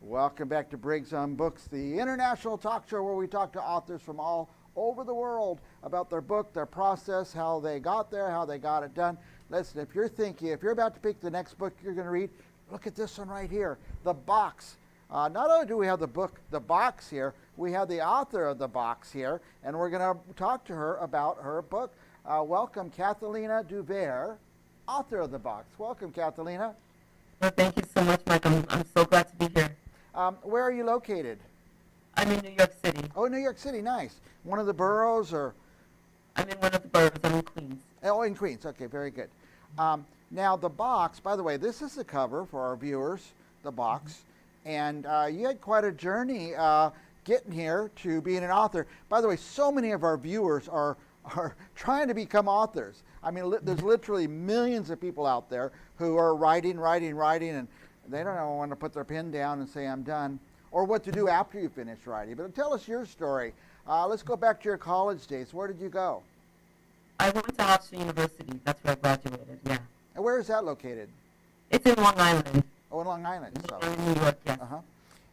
Welcome back to Briggs on Books, the international talk show where we talk to authors from all over the world about their book, their process, how they got there, how they got it done. Listen, if you're about to pick the next book you're going to read, look at this one right here, The Box. Not only do we have the book, The Box here, we have the author of The Box here, and we're going to talk to her about her book. Welcome, Catalina Duvere, author of The Box. Welcome, Catalina. Well, thank you so much, Mike. I'm so glad to be here. Where are you located? I'm in New York City. Oh, New York City, nice. One of the boroughs, or? I'm in one of the boroughs. I'm in Queens. Oh, in Queens. Okay, very good. Now, The Box, by the way, this is the cover for our viewers, The Box. And you had quite a journey getting here to being an author. By the way, so many of our viewers are trying to become authors. I mean, there's literally millions of people out there who are writing, and they don't know when to put their pen down and say, I'm done, or what to do after you finish writing. But tell us your story. Let's go back to your college days. Where did you go? I went to Hofstra University. That's where I graduated, yeah. And where is that located? It's in Long Island. Oh, in Long Island. So. In New York, yes. Uh-huh.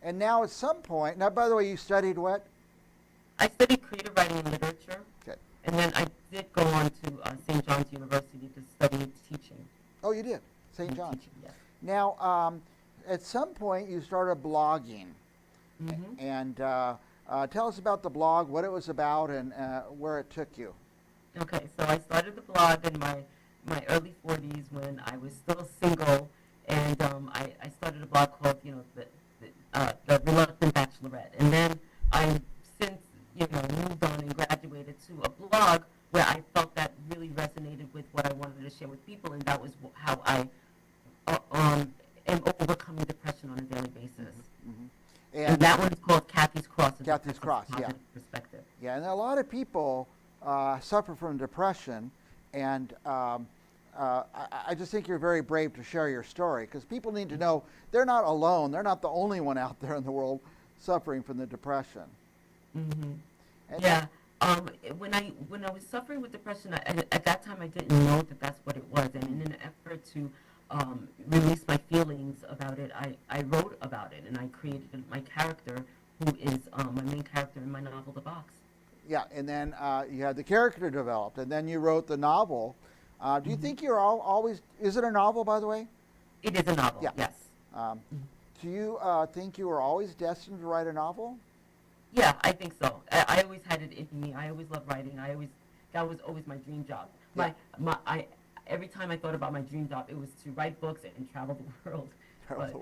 And now at some point, now, by the way, you studied what? I studied creative writing and literature. Okay. And then I did go on to St. John's University to study teaching. Oh, you did? St. John's. Teaching, yes. Now, at some point, you started blogging. Mm-hmm. And tell us about the blog, what it was about, and where it took you. Okay, so I started the blog in my early 40s when I was still single, and I started a blog called, the Reluctant Bachelorette. And then I since, moved on and graduated to a blog where I felt that really resonated with what I wanted to share with people, and that was how I am overcoming depression on a daily basis. Mm-hmm. And that one is called Kathy's Cross. Kathy's Cross, yeah. Perspective. Yeah, and a lot of people suffer from depression, and I just think you're very brave to share your story, because people need to know they're not alone. They're not the only one out there in the world suffering from the depression. Mm-hmm. Yeah. When I was suffering with depression, at that time I didn't know that that's what it was, and in an effort to release my feelings about it, I wrote about it, and I created my character, who is my main character in my novel, The Box. Yeah, and then you had the character developed, and then you wrote the novel. Do you think you're always, is it a novel, by the way? It is a novel, yeah. Yes. Do you think you were always destined to write a novel? Yeah, I think so. I always had it in me. I always loved writing. That was always my dream job. Yeah. Every time I thought about my dream job, it was to write books and travel the world. But,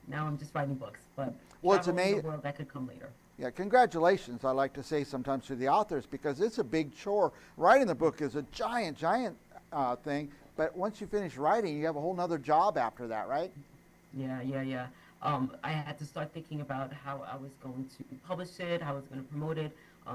now I'm just writing books. But it's amazing. The world, that could come later. Yeah, congratulations, I like to say sometimes to the authors, because it's a big chore. Writing the book is a giant thing, but once you finish writing, you have a whole nother job after that, right? Yeah. I had to start thinking about how I was going to publish it, how I was going to promote it.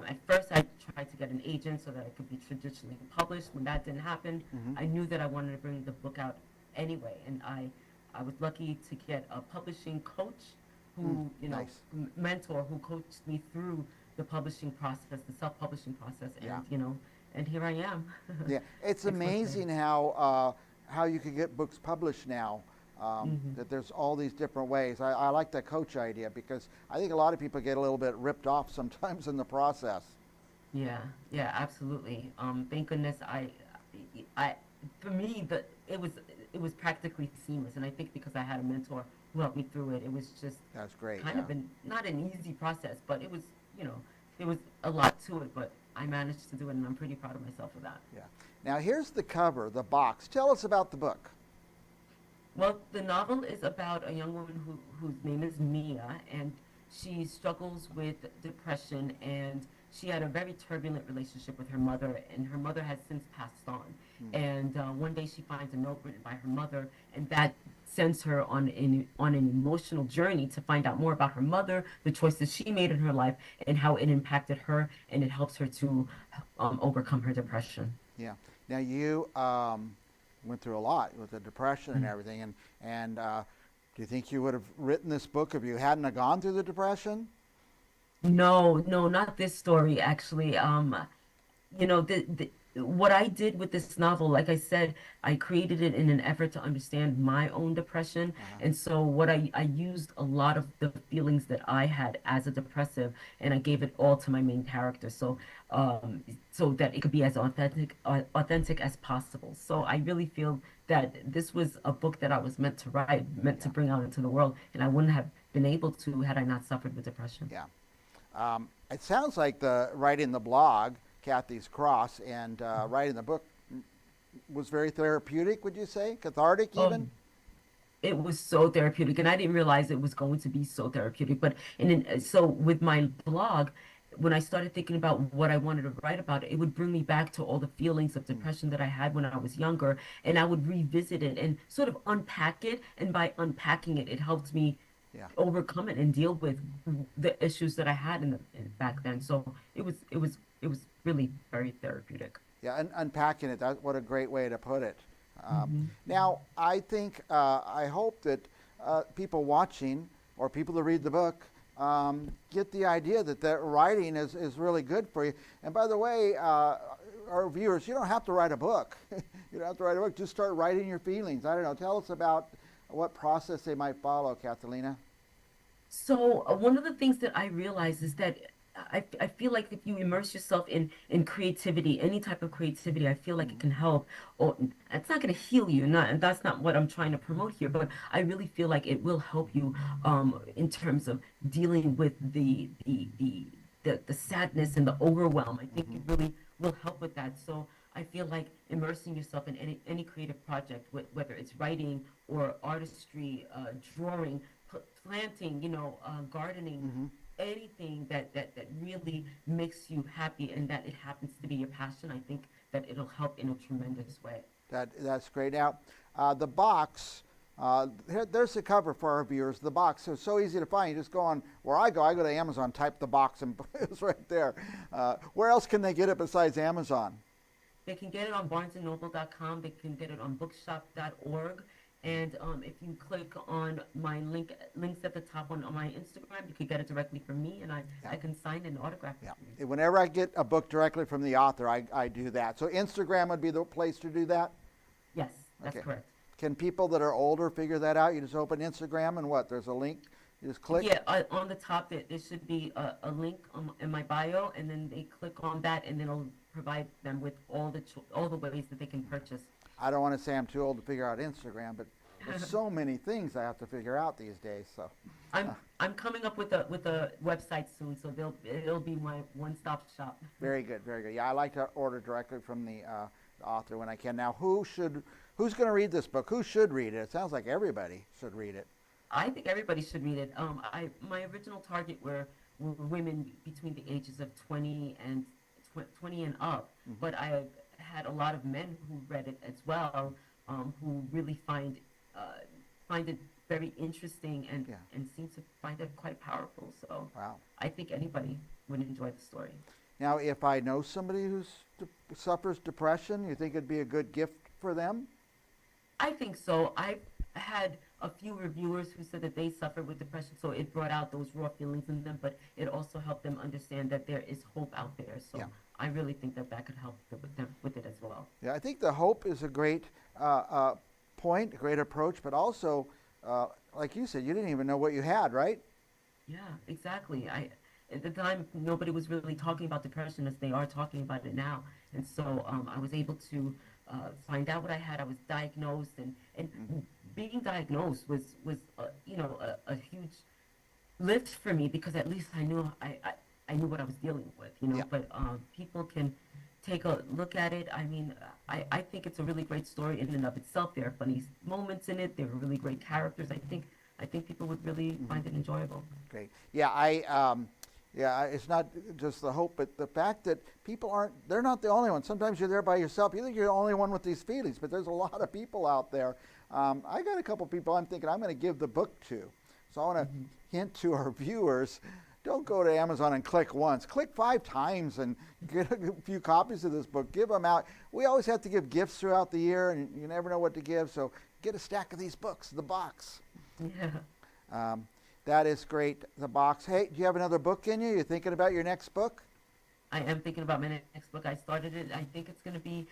At first, I tried to get an agent so that it could be traditionally published. When that didn't happen, I knew that I wanted to bring the book out anyway, and I was lucky to get a publishing coach who, nice. mentor, who coached me through the publishing process, the self-publishing process, and and here I am. Yeah, it's amazing how you can get books published now. That there's all these different ways. I like that coach idea, because I think a lot of people get a little bit ripped off sometimes in the process. Yeah, absolutely. Thank goodness for me, it was practically seamless, and I think because I had a mentor who helped me through it, it was just that's great. Kind of not an easy process, but it was, there was a lot to it, but I managed to do it, and I'm pretty proud of myself for that. Yeah. Now here's the cover, The Box. Tell us about the book. Well, the novel is about a young woman whose name is Mia, and she struggles with depression, and she had a very turbulent relationship with her mother, and her mother has since passed on. And one day she finds a note written by her mother, and that sends her on an emotional journey to find out more about her mother, the choices she made in her life, and how it impacted her, and it helps her to overcome her depression. Yeah. Now you went through a lot with the depression and everything, and do you think you would have written this book if you hadn't have gone through the depression? No, not this story, actually. what I did with this novel, like I said, I created it in an effort to understand my own depression. Uh-huh. And so I used a lot of the feelings that I had as a depressive, and I gave it all to my main character. So that it could be as authentic as possible. So I really feel that this was a book that I was meant to write, meant to Yeah. bring out into the world, and I wouldn't have been able to had I not suffered with depression. Yeah. It sounds like the writing the blog, Kathy's Cross, and writing the book was very therapeutic. Would you say cathartic Oh, even? it was so therapeutic, and I didn't realize it was going to be so therapeutic. But so with my blog, when I started thinking about what I wanted to write about, it would bring me back to all the feelings of Mm. depression that I had when I was younger, and I would revisit it and sort of unpack it. And by unpacking it, it helped me Yeah. overcome it and deal with the issues that I had back then. So it was really very therapeutic. Yeah, unpacking it. That what a great way to put it. Um, Hmm. Now, I think I hope that people watching or people that read the book get the idea that that writing is really good for you. And by the way, our viewers, you don't have to write a book. You don't have to write a book. Just start writing your feelings. I don't know. Tell us about what process they might follow, Catalina. So one of the things that I realize is that I feel like if you immerse yourself in creativity, any type of creativity, I feel like it Mm-hmm. can help. Or it's not going to heal you, not and that's not what I'm trying to promote here. But I really feel like it will help you in terms of dealing with the sadness and the overwhelm. I think Mm-hmm. it really will help with that. So I feel like immersing yourself in any creative project, whether it's writing or artistry, drawing, planting, gardening, Mm-hmm. anything that really makes you happy and that it happens to be your passion, I think that it'll help in a tremendous way. That's great. Now, the box. There's the cover for our viewers. The box is so easy to find. You just go on where I go. I go to Amazon, type the box, and it's right there. Where else can they get it besides Amazon? They can get it on barnesandnoble.com. They can get it on bookshop.org. And if you click on my links at the top on my Instagram, you can get it directly from me, and Yeah, I can sign and autograph it for you. yeah. Whenever I get a book directly from the author, I do that. So Instagram would be the place to do that. Yes, that's Okay. correct. Can people that are older figure that out? You just open Instagram and what? There's a link. You just click. Yeah, on the top there should be a link in my bio, and then they click on that, and then it'll provide them with all the ways that they can purchase. I don't want to say I'm too old to figure out Instagram, but there's so many things I have to figure out these days. So, uh, I'm coming up with a website soon, so it'll be my one-stop shop. very good, very good. Yeah, I like to order directly from the author when I can. Now, who's going to read this book? Who should read it? It sounds like everybody should read it. I think everybody should read it. My original target were women between the ages of 20 and up, Hmm. but I had a lot of men who read it as well, who really find it very interesting Yeah. and seem to find it quite powerful. So Wow. I think anybody would enjoy the story. Now, if I know somebody suffers depression, you think it'd be a good gift for them? I think so. I've had a few reviewers who said that they suffer with depression, so it brought out those raw feelings in them, but it also helped them understand that there is hope out there. So Yeah. I really think that that could help them with it as well. Yeah, I think the hope is a great point, a great approach, but also, like you said, you didn't even know what you had, right? Yeah, exactly. At the time nobody was really talking about depression as they are talking about it now, and so I was able to find out what I had. I was diagnosed, and Hmm. being diagnosed was a huge lift for me because at least I knew what I was dealing with, Yeah. But people can take a look at it. I mean, I think it's a really great story in and of itself. There are funny moments in it. There are really great characters. I think people would really find it enjoyable. Great. Yeah, it's not just the hope, but the fact that people they're not the only ones. Sometimes you're there by yourself. You think you're the only one with these feelings, but there's a lot of people out there. I got a couple people I'm thinking I'm going to give the book to. So I want to hint to our viewers, don't go to Amazon and click once. Click 5 times and get a few copies of this book. Give them out. We always have to give gifts throughout the year, and you never know what to give. So get a stack of these books, the box. Yeah. That is great, the box. Hey, do you have another book in you? You thinking about your next book? I am thinking about my next book. I started it. I think it's gonna be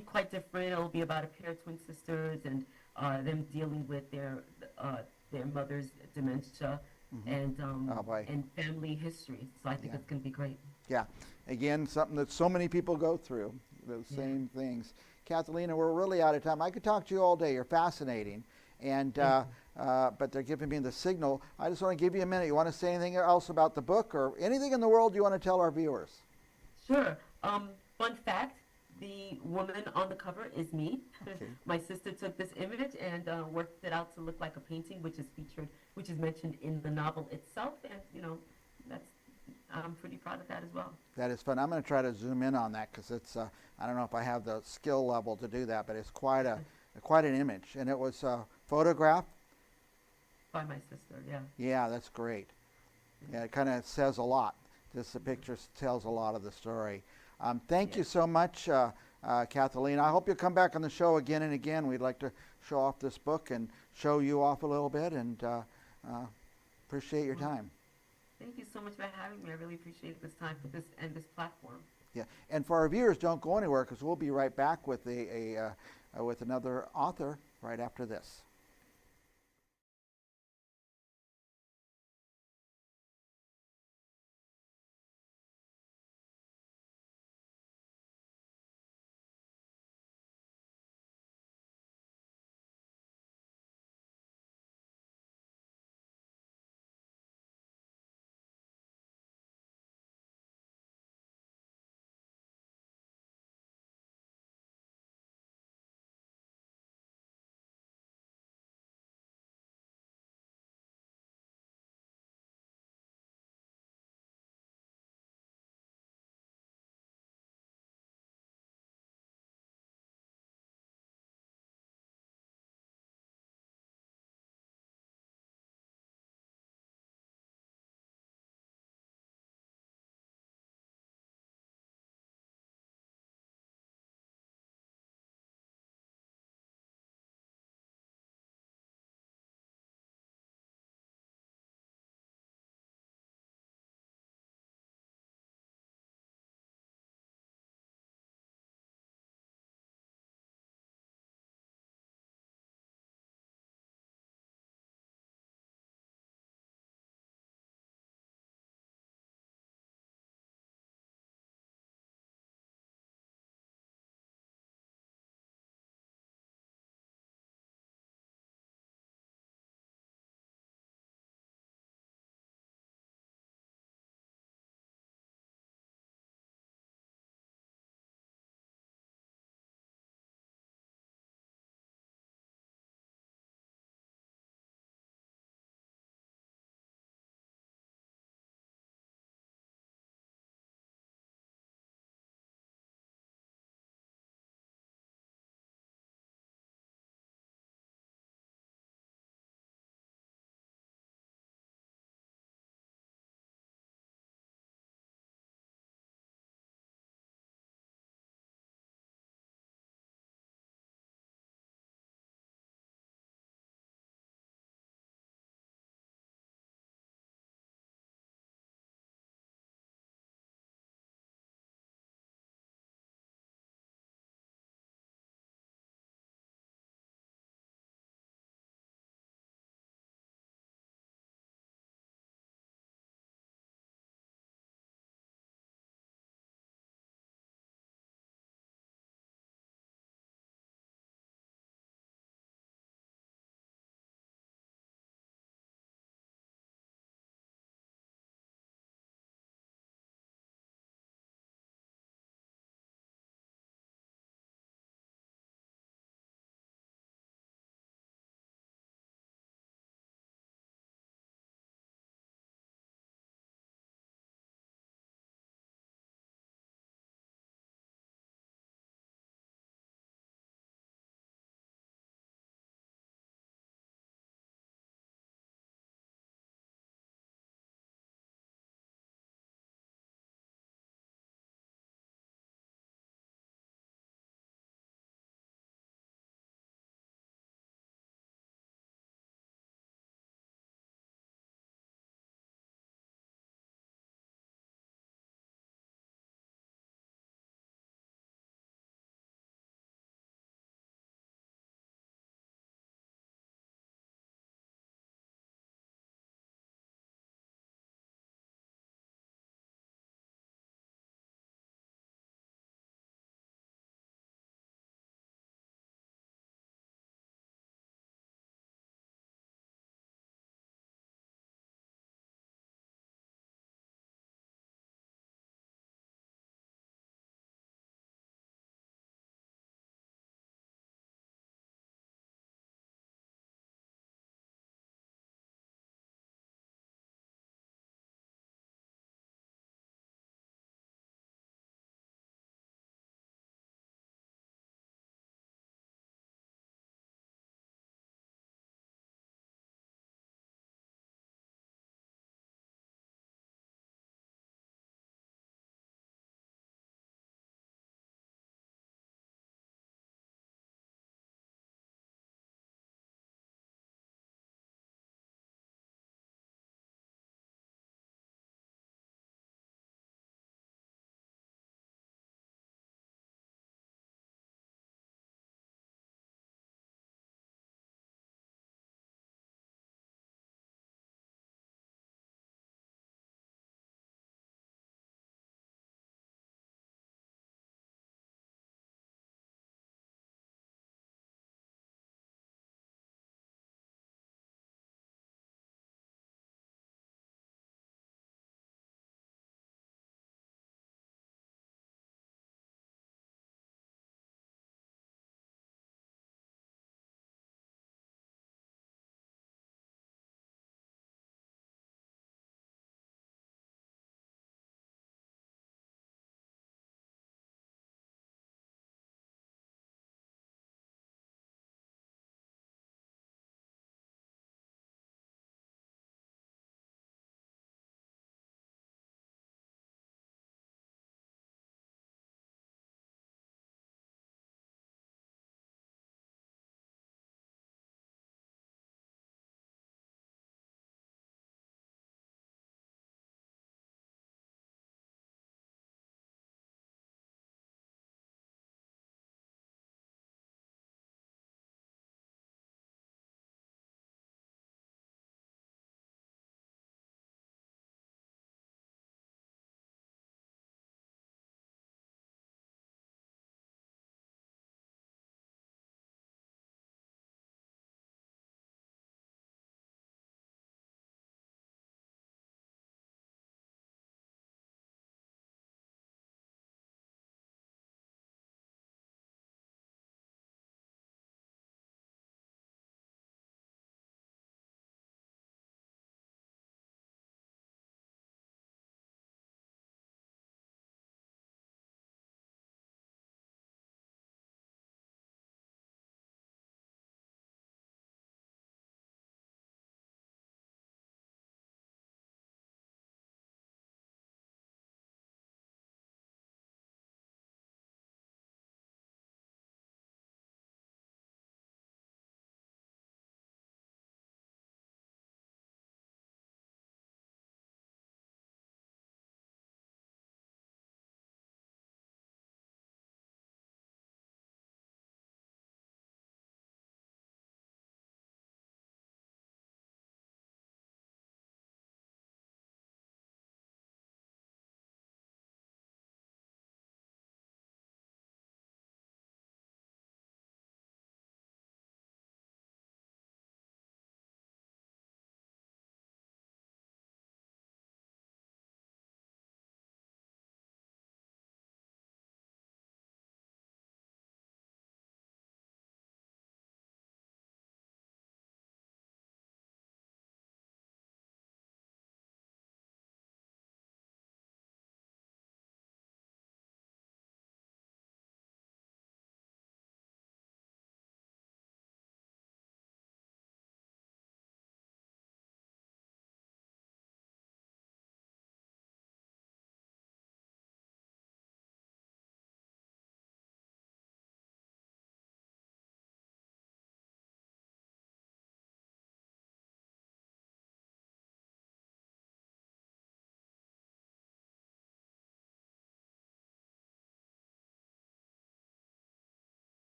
quite different. It'll be about a pair of twin sisters and them dealing with uh, their mother's dementia Hmm. Oh boy. and family history. So I think Yeah. it's gonna be great. Yeah. Again, something that so many people go through, those Yeah. same things. Catalina, we're really out of time. I could talk to you all day. You're fascinating. And Thank you. but they're giving me the signal. I just want to give you a minute. You want to say anything else about the book or anything in the world you want to tell our viewers? Sure. Fun fact: the woman on the cover is me. Okay. My sister took this image and worked it out to look like a painting, which is mentioned in the novel itself, and that's I'm pretty proud of that as well. That is fun. I'm going to try to zoom in on that because it's. I don't know if I have the skill level to do that, but it's quite an image, and it was photographed. By my sister, yeah. Yeah, that's great. Yeah, it kind of says a lot. Just the picture tells a lot of the story. Thank Yeah. you so much, Kathleen. I hope you'll come back on the show again and again. We'd like to show off this book and show you off a little bit, and appreciate your Well, time. thank you so much for having me. I really appreciate this time for this and this platform. Yeah, and for our viewers, don't go anywhere because we'll be right back with with another author right after this.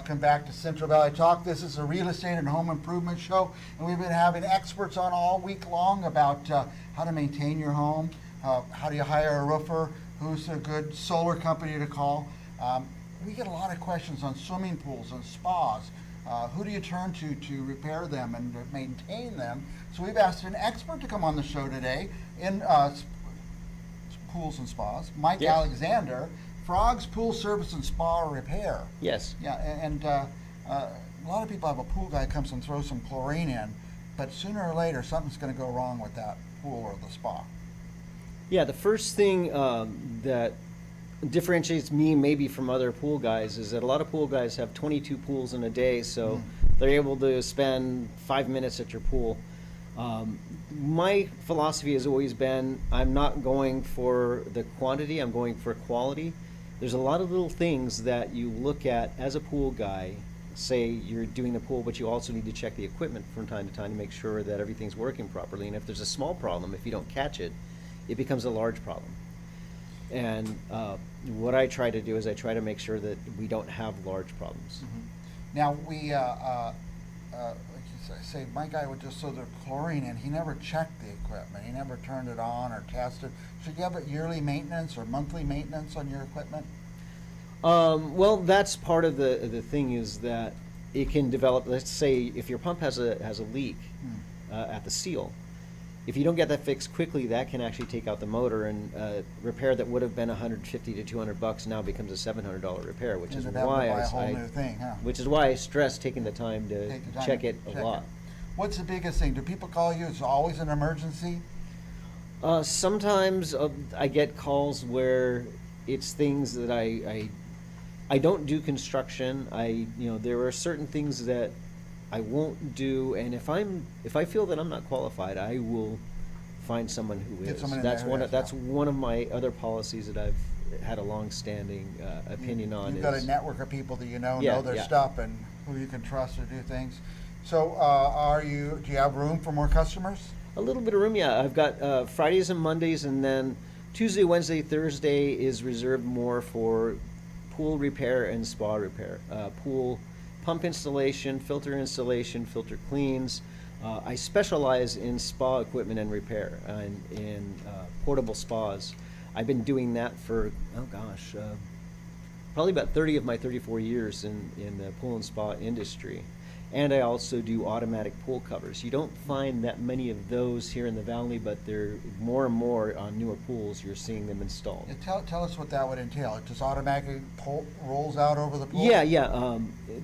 Welcome back to Central Valley Talk. This is a real estate and home improvement show, and we've been having experts on all week long about how to maintain your home, how do you hire a roofer, who's a good solar company to call. We get a lot of questions on swimming pools and spas. Who do you turn to repair them and to maintain them? So we've asked an expert to come on the show today in pools and spas, Mike Yes. Alexander, Frog's Pool Service and Spa Repair. Yes. Yeah, and a lot of people have a pool guy comes and throws some chlorine in, but sooner or later something's going to go wrong with that pool or the spa. Yeah, the first thing that differentiates me maybe from other pool guys is that a lot of pool guys have 22 pools in a day, so they're able to spend 5 minutes at your pool. My philosophy has always been I'm not going for the quantity, I'm going for quality. There's a lot of little things that you look at as a pool guy. Say you're doing the pool, but you also need to check the equipment from time to time to make sure that everything's working properly. And if there's a small problem, if you don't catch it, it becomes a large problem. And what I try to do is I try to make sure that we don't have large problems. Now we, like you say, my guy would just throw the chlorine in. He never checked the equipment. He never turned it on or tested. Should you have a yearly maintenance or monthly maintenance on your equipment? Well, that's part of the thing is that it can develop. Let's say if your pump has a leak at the seal, if you don't get that fixed quickly, that can actually take out the motor, and repair that would have been $150 to $200 now becomes a $700 repair, which is You'd have to why buy a whole new thing, huh? which is why I stress taking the time to Take the time check to it a check lot. it. What's the biggest thing? Do people call you? It's always an emergency? Sometimes I get calls where it's things that I don't do construction. There are certain things that I won't do, and if I feel that I'm not qualified, I will find someone who Get is. someone in That's there, one. yes, That's yeah. one of my other policies that I've had a long-standing opinion on. You've got a network of people that you know their Yeah. stuff and who you can trust to do things. So, do you have room for more customers? A little bit of room, yeah. I've got Fridays and Mondays, and then Tuesday, Wednesday, Thursday is reserved more for pool repair and spa repair. Pool pump installation, filter cleans. I specialize in spa equipment and repair and in portable spas. I've been doing that for, probably about 30 of my 34 years in the pool and spa industry. And I also do automatic pool covers. You don't find that many of those here in the valley, but they're more and more on newer pools, you're seeing them installed. Yeah, tell us what that would entail. It just automatically rolls out over the pool? Yeah.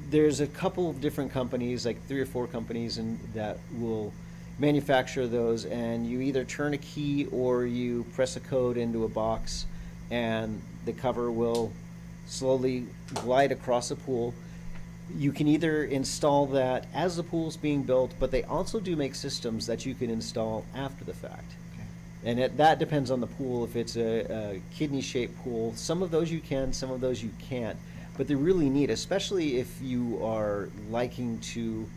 There's a couple of different companies, like 3 or 4 companies, that will manufacture those, and you either turn a key or you press a code into a box, and the cover will slowly glide across the pool. You can either install that as the pool's being built, but they also do make systems that you can install after the fact. Okay. And that depends on the pool. If it's a kidney-shaped pool, some of those you can, some of those you can't. But they're really neat, especially if you are liking to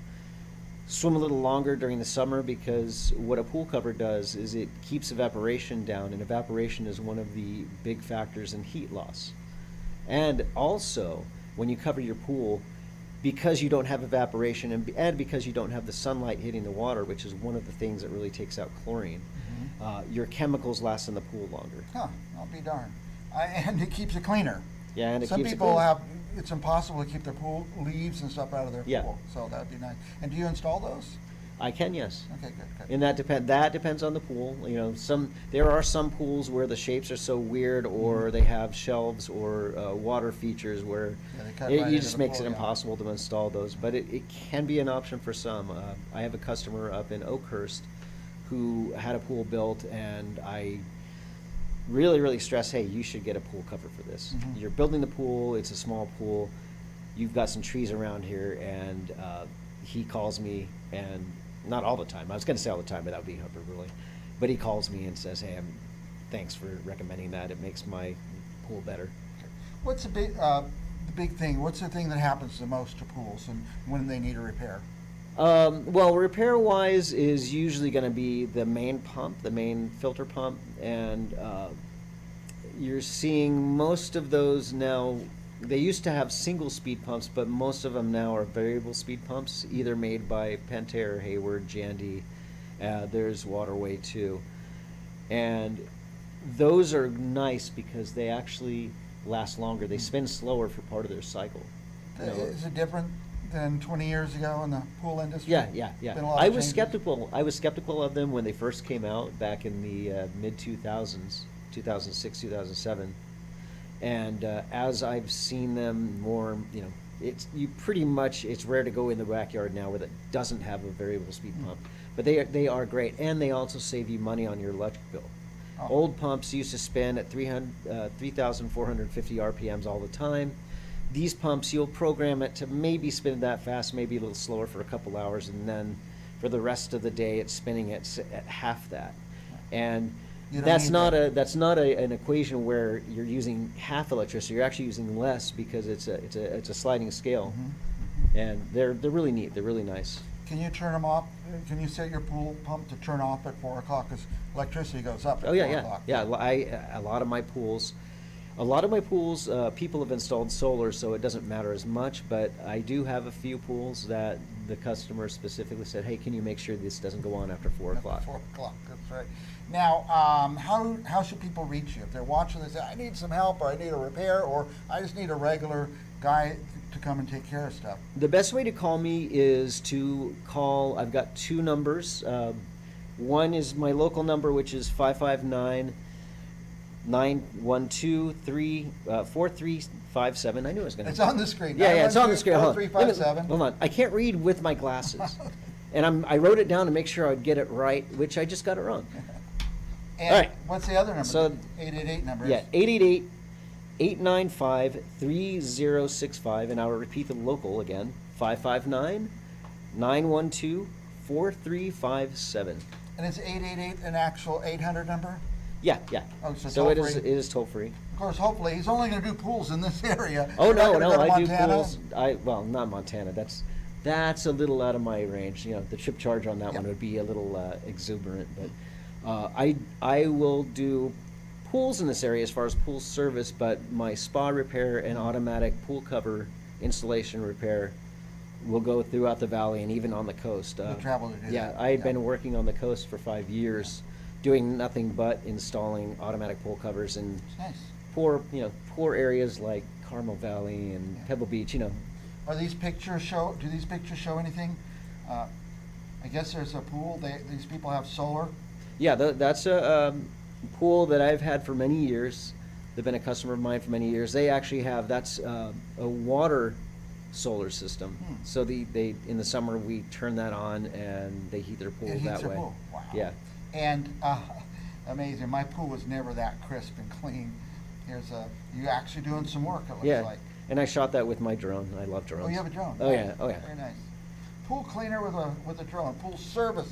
swim a little longer during the summer, because what a pool cover does is it keeps evaporation down, and evaporation is one of the big factors in heat loss. And also, when you cover your pool, because you don't have evaporation and because you don't have the sunlight hitting the water, which is one of the things that really takes out chlorine, your chemicals last in the pool longer. Huh, I'll be darned. And it keeps it cleaner. Yeah, and it Some keeps people it have, it's impossible to keep their pool leaves and stuff out of their Yeah. pool, so that'd be nice. And do you install those? I can, yes. Okay, good. And that depends on the pool. There are some pools where the shapes are so weird, or they have shelves or water features where Yeah, they cut right it into just the makes pool, it yeah. impossible to install those. But it can be an option for some. I have a customer up in Oakhurst who had a pool built, and I really, really stress, hey, you should get a pool cover for this. You're building the pool, it's a small pool, you've got some trees around here, and he calls me, and not all the time, I was gonna say all the time, but that would be hyperbole, but he calls me and says, hey, thanks for recommending that, it makes my pool better. What's the big thing? What's the thing that happens the most to pools and when they need a repair? Well, repair-wise is usually going to be the main pump, the main filter pump, and you're seeing most of those now they used to have single speed pumps, but most of them now are variable speed pumps, either made by Pentair, Hayward, Jandy. There's Waterway too. And those are nice because they actually last longer. They spin slower for part of their cycle. You know, Is it different than 20 years ago in the pool industry? yeah. Been a lot of I was changes? skeptical. I was skeptical of them when they first came out back in the mid 2000s, 2006, 2007. And as I've seen them more, you know, it's rare to go in the backyard now where that doesn't have a variable speed pump. But they are great, and they also save you money on your electric bill. Oh. Old pumps used to spin at 3,450 RPMs all the time. These pumps, you'll program it to maybe spin that fast, maybe a little slower for a couple hours, and then for the rest of the day, it's spinning at half that. And You don't that's need not that. an equation where you're using half electricity. You're actually using less because it's a sliding scale, and they're really neat. They're really nice. Can you turn them off? Can you set your pool pump to turn off at 4 o'clock? Because electricity goes up at Oh yeah, 4 yeah, o'clock. yeah. A lot of my pools, people have installed solar, so it doesn't matter as much. But I do have a few pools that the customer specifically said, "Hey, can you make sure this doesn't go on after 4 o'clock?" 4 o'clock, that's right. Now, how should people reach you? If they're watching, they say, I need some help, or I need a repair, or I just need a regular guy to come and take care of stuff. The best way to call me is to call. I've got two numbers. One is my local number, which is 559-912-4357. I knew it was going to. It's on the screen. Yeah, it's on the screen. Hold on. 4357. Hold on. I can't read with my glasses, and I wrote it down to make sure I'd get it right, which I just got it wrong. And All right. what's the other number? So- The 888 number is? Yeah, 888-895-3065, and I'll repeat the local again, 559-912-4357. And it's 888 an actual 800 number? Yeah, yeah. Oh, so So it toll-free? is toll free. Of course, hopefully, he's only gonna do pools in this area. Oh You're not no, gonna no, go to I do Montana? pools. Well, not Montana. That's a little out of my range. You know, the trip charge on that Yep. one would be a little exuberant. But I will do pools in this area as far as pool service, but my spa repair and automatic pool cover installation repair will go throughout the valley and even on the coast. You'll travel to do Yeah, that. I've Yeah. been working on the coast for 5 years, doing nothing but installing automatic pool covers in It's nice. poor areas like Carmel Valley and Yeah. Pebble Beach. You know, Do these pictures show anything? I guess there's a pool, these people have solar. yeah, that's a pool that I've had for many years. They've been a customer of mine for many years. They actually have a water solar system. So they in the summer we turn that on and they heat their pool It heats that their way. pool. Wow. Yeah. And amazing, my pool was never that crisp and clean. You actually doing some work, it looks Yeah. like. And I shot that with my drone. I love drones. Oh, you have a drone? Oh yeah. Oh yeah. Very nice. Pool cleaner with a drone, pool service,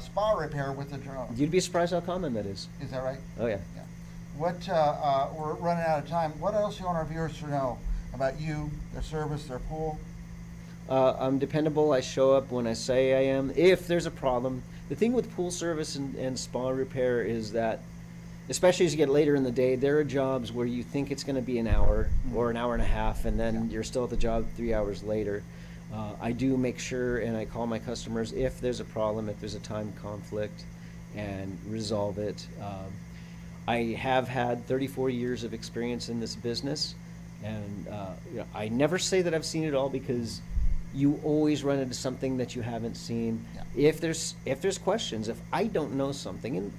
spa repair with a drone. You'd be surprised how common that is. Is that right? Oh yeah. Yeah. We're running out of time. What else do you want our viewers to know about you, their service, their pool? I'm dependable. I show up when I say I am. If there's a problem, the thing with pool service and spa repair is that, especially as you get later in the day, there are jobs where you think it's going to be an hour or an hour and a half, and then Yeah. you're still at the job 3 hours later. I do make sure, and I call my customers if there's a problem, if there's a time conflict, and resolve it. I have had 34 years of experience in this business, and I never say that I've seen it all because you always run into something that you haven't seen. Yeah. If there's questions, if I don't know something, and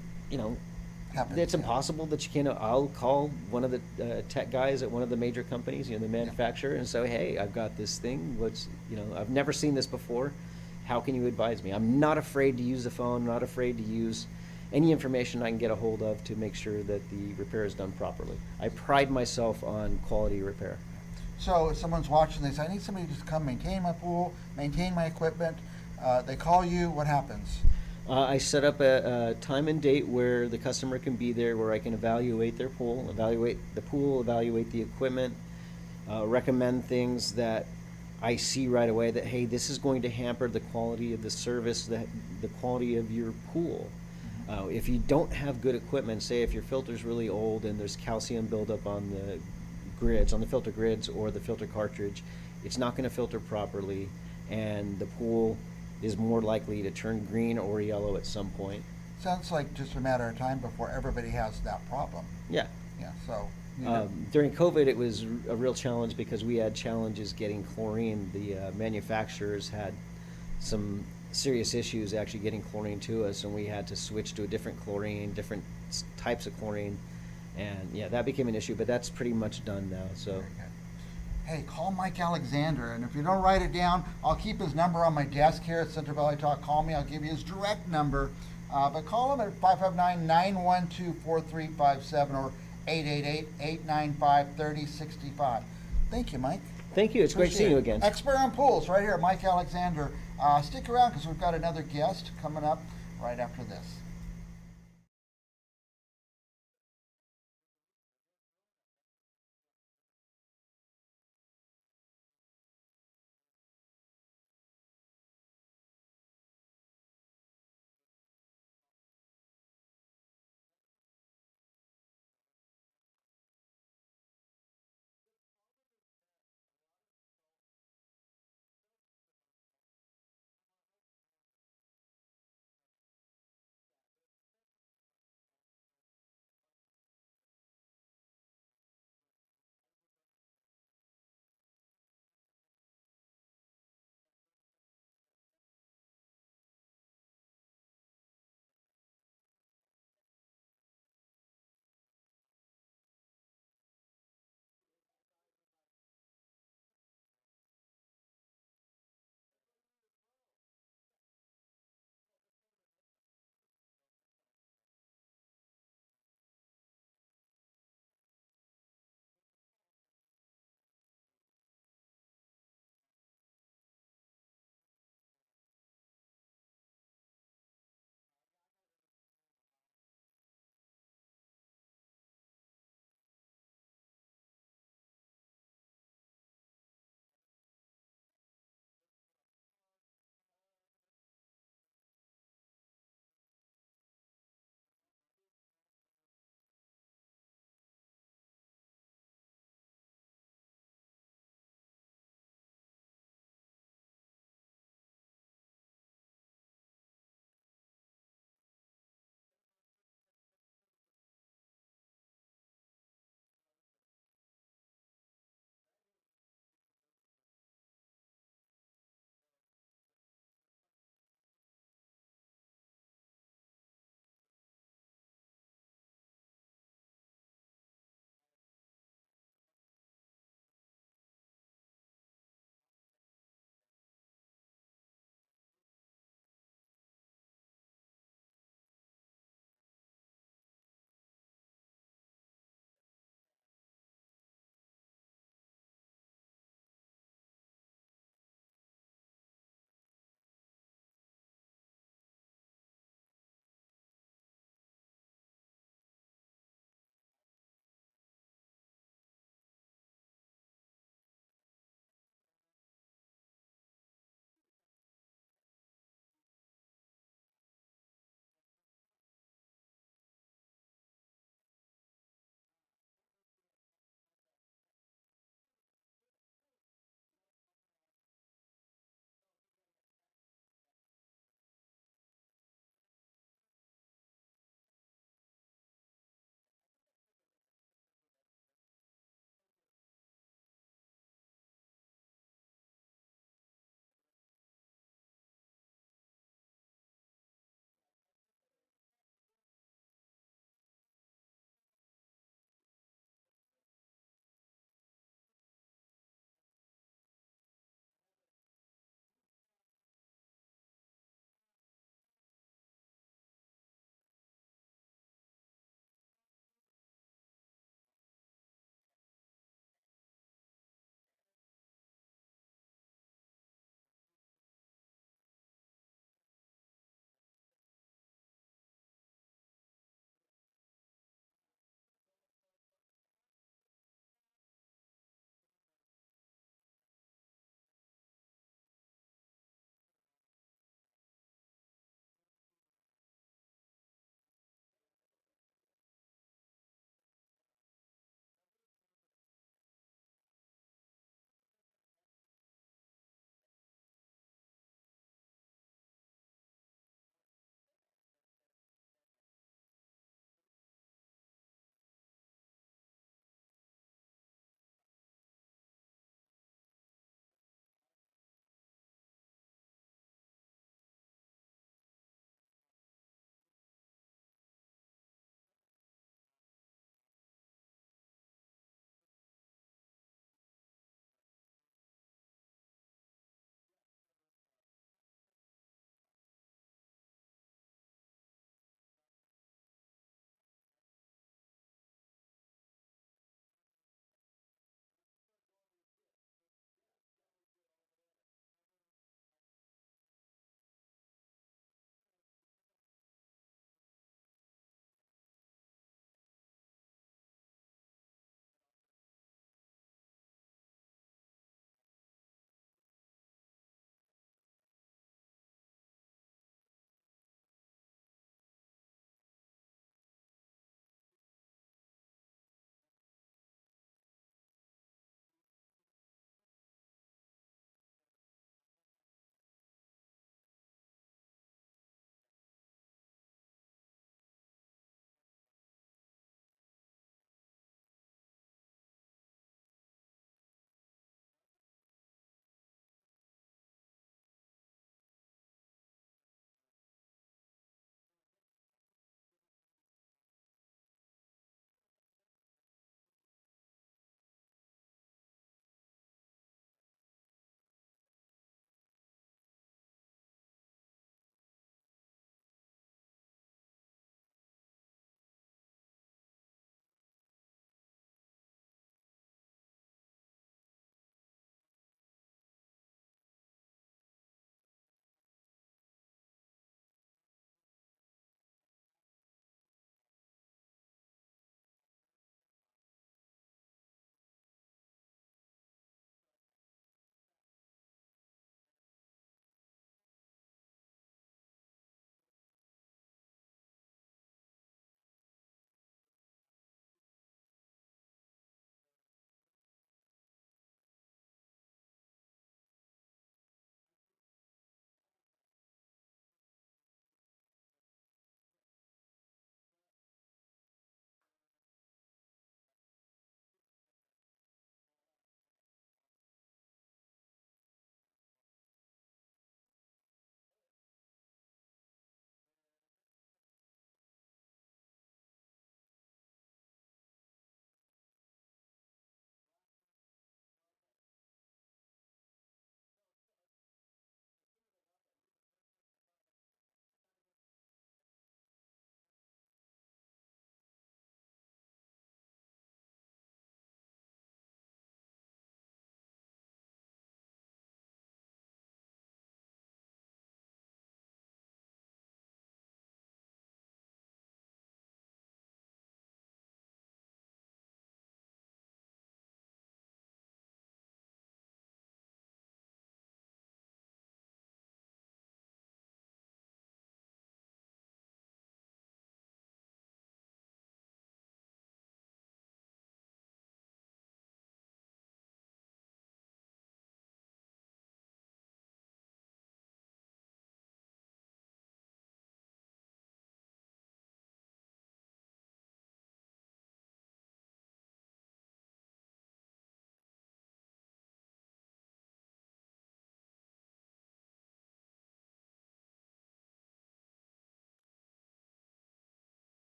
Happens, it's yeah. impossible that you can't. I'll call one of the tech guys at one of the major companies, the manufacturer, and say, "Hey, I've got this thing. I've never seen this before. How can you advise me?" I'm not afraid to use the phone. Not afraid to use any information I can get a hold of to make sure that the repair is done properly. I pride myself on quality repair. So if someone's watching, they say, I need somebody to just come maintain my pool, maintain my equipment. They call you, what happens? I set up a time and date where the customer can be there, where I can evaluate their pool, evaluate the equipment, recommend things that I see right away that, hey, this is going to hamper the quality of the service, the quality of your pool. If you don't have good equipment, say if your filter's really old and there's calcium buildup on the grids, on the filter grids or the filter cartridge, it's not going to filter properly, and the pool is more likely to turn green or yellow at some point. Sounds like just a matter of time before everybody has that problem. Yeah. Yeah, so. You know, During COVID, it was a real challenge because we had challenges getting chlorine. The manufacturers had some serious issues actually getting chlorine to us, and we had to switch to a different chlorine, different types of chlorine, and yeah, that became an issue. But that's pretty much done now. So. very good. Hey, call Mike Alexander, and if you don't write it down, I'll keep his number on my desk here at Central Valley Talk. Call me, I'll give you his direct number. But call him at 559-912-4357 or 888-895-3065. Thank you, Mike. Thank you. It's great seeing you again. Expert on pools, right here, Mike Alexander. Stick around because we've got another guest coming up right after this.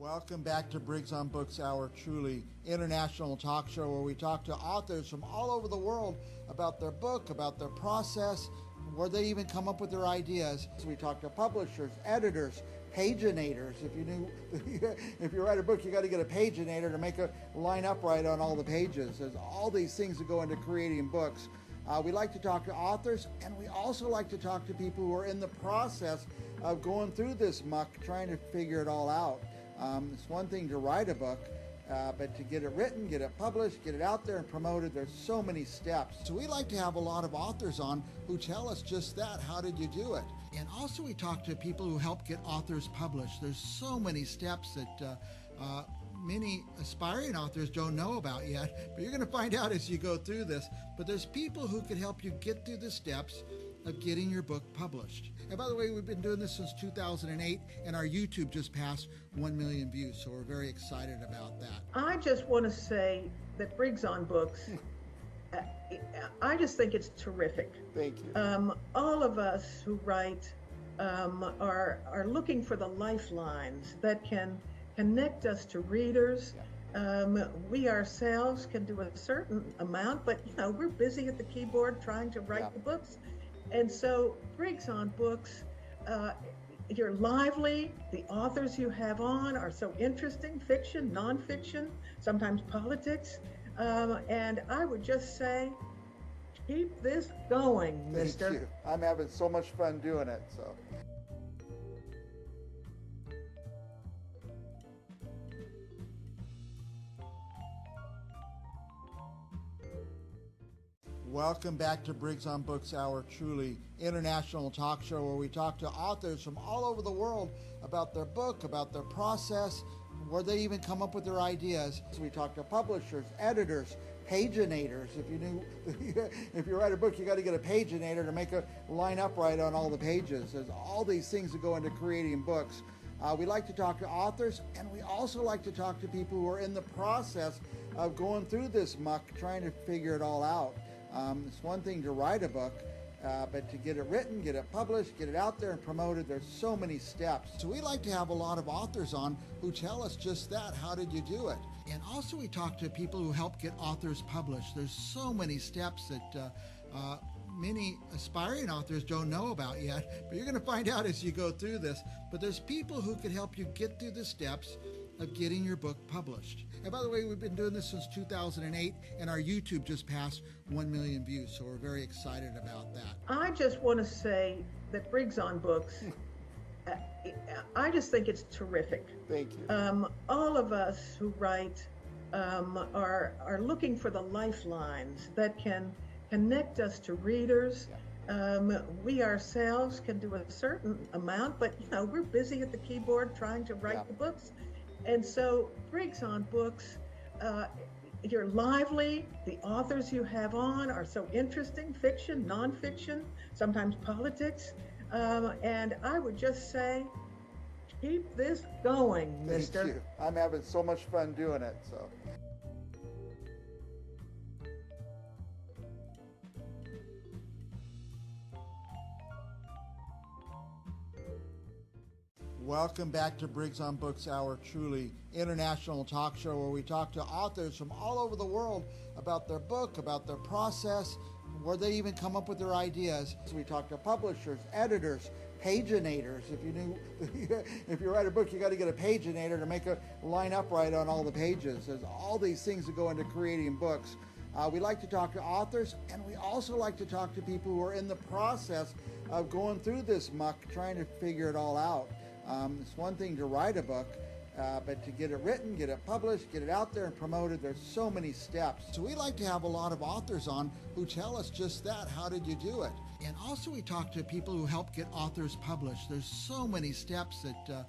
Welcome back to Briggs on Books, our truly international talk show where we talk to authors from all over the world about their book, about their process, where they even come up with their ideas. So we talk to publishers, editors, paginators. If you write a book, you got to get a paginator to make it line up right on all the pages. There's all these things that go into creating books. We like to talk to authors, and we also like to talk to people who are in the process of going through this muck, trying to figure it all out. It's one thing to write a book, but to get it written, get it published, get it out there and promoted, there's so many steps. So we like to have a lot of authors on who tell us just that. How did you do it? And also we talk to people who help get authors published. There's so many steps that many aspiring authors don't know about yet, but you're going to find out as you go through this. But there's people who can help you get through the steps of getting your book published. And by the way, we've been doing this since 2008, and our YouTube just passed 1 million views, so we're very excited about that. I just want to say that Briggs on Books, I just think it's terrific. Thank you. All of us who write are looking for the lifelines that can connect us to readers. We ourselves can do a certain amount, but we're busy at the keyboard trying to write the books. And so Briggs on Books, you're lively, the authors you have on are so interesting, fiction, nonfiction, sometimes politics. And I would just say, keep this going, mister. Thank you. I'm having so much fun doing it. So. Welcome back to Briggs on Books, our truly international talk show where we talk to authors from all over the world about their book, about their process, where they even come up with their ideas. So we talk to publishers, editors, paginators. If you write a book, you got to get a paginator to make it line up right on all the pages. There's all these things that go into creating books. We like to talk to authors, and we also like to talk to people who are in the process of going through this muck, trying to figure it all out. It's one thing to write a book, but to get it written, get it published, get it out there and promoted, there's so many steps. So we like to have a lot of authors on who tell us just that. How did you do it? And also we talk to people who help get authors published. There's so many steps that many aspiring authors don't know about yet, but you're going to find out as you go through this. But there's people who can help you get through the steps of getting your book published. And by the way, we've been doing this since 2008, and our YouTube just passed 1 million views, so we're very excited about that. I just want to say that Briggs on Books, I just think it's terrific. Thank you. All of us who write are looking for the lifelines that can connect us to readers. We ourselves can do a certain amount, but we're busy at the keyboard trying to write the books. And so Briggs on Books, you're lively, the authors you have on are so interesting, fiction, nonfiction, sometimes politics. And I would just say, keep this going, mister. Thank you. I'm having so much fun doing it. So. Welcome back to Briggs on Books, our truly international talk show where we talk to authors from all over the world about their book, about their process, where they even come up with their ideas. So we talk to publishers, editors, paginators. If you write a book, you got to get a paginator to make it line up right on all the pages. There's all these things that go into creating books. We like to talk to authors, and we also like to talk to people who are in the process of going through this muck, trying to figure it all out. It's one thing to write a book, but to get it written, get it published, get it out there and promoted, there's so many steps. So we like to have a lot of authors on who tell us just that. How did you do it? And also we talk to people who help get authors published. There's so many steps that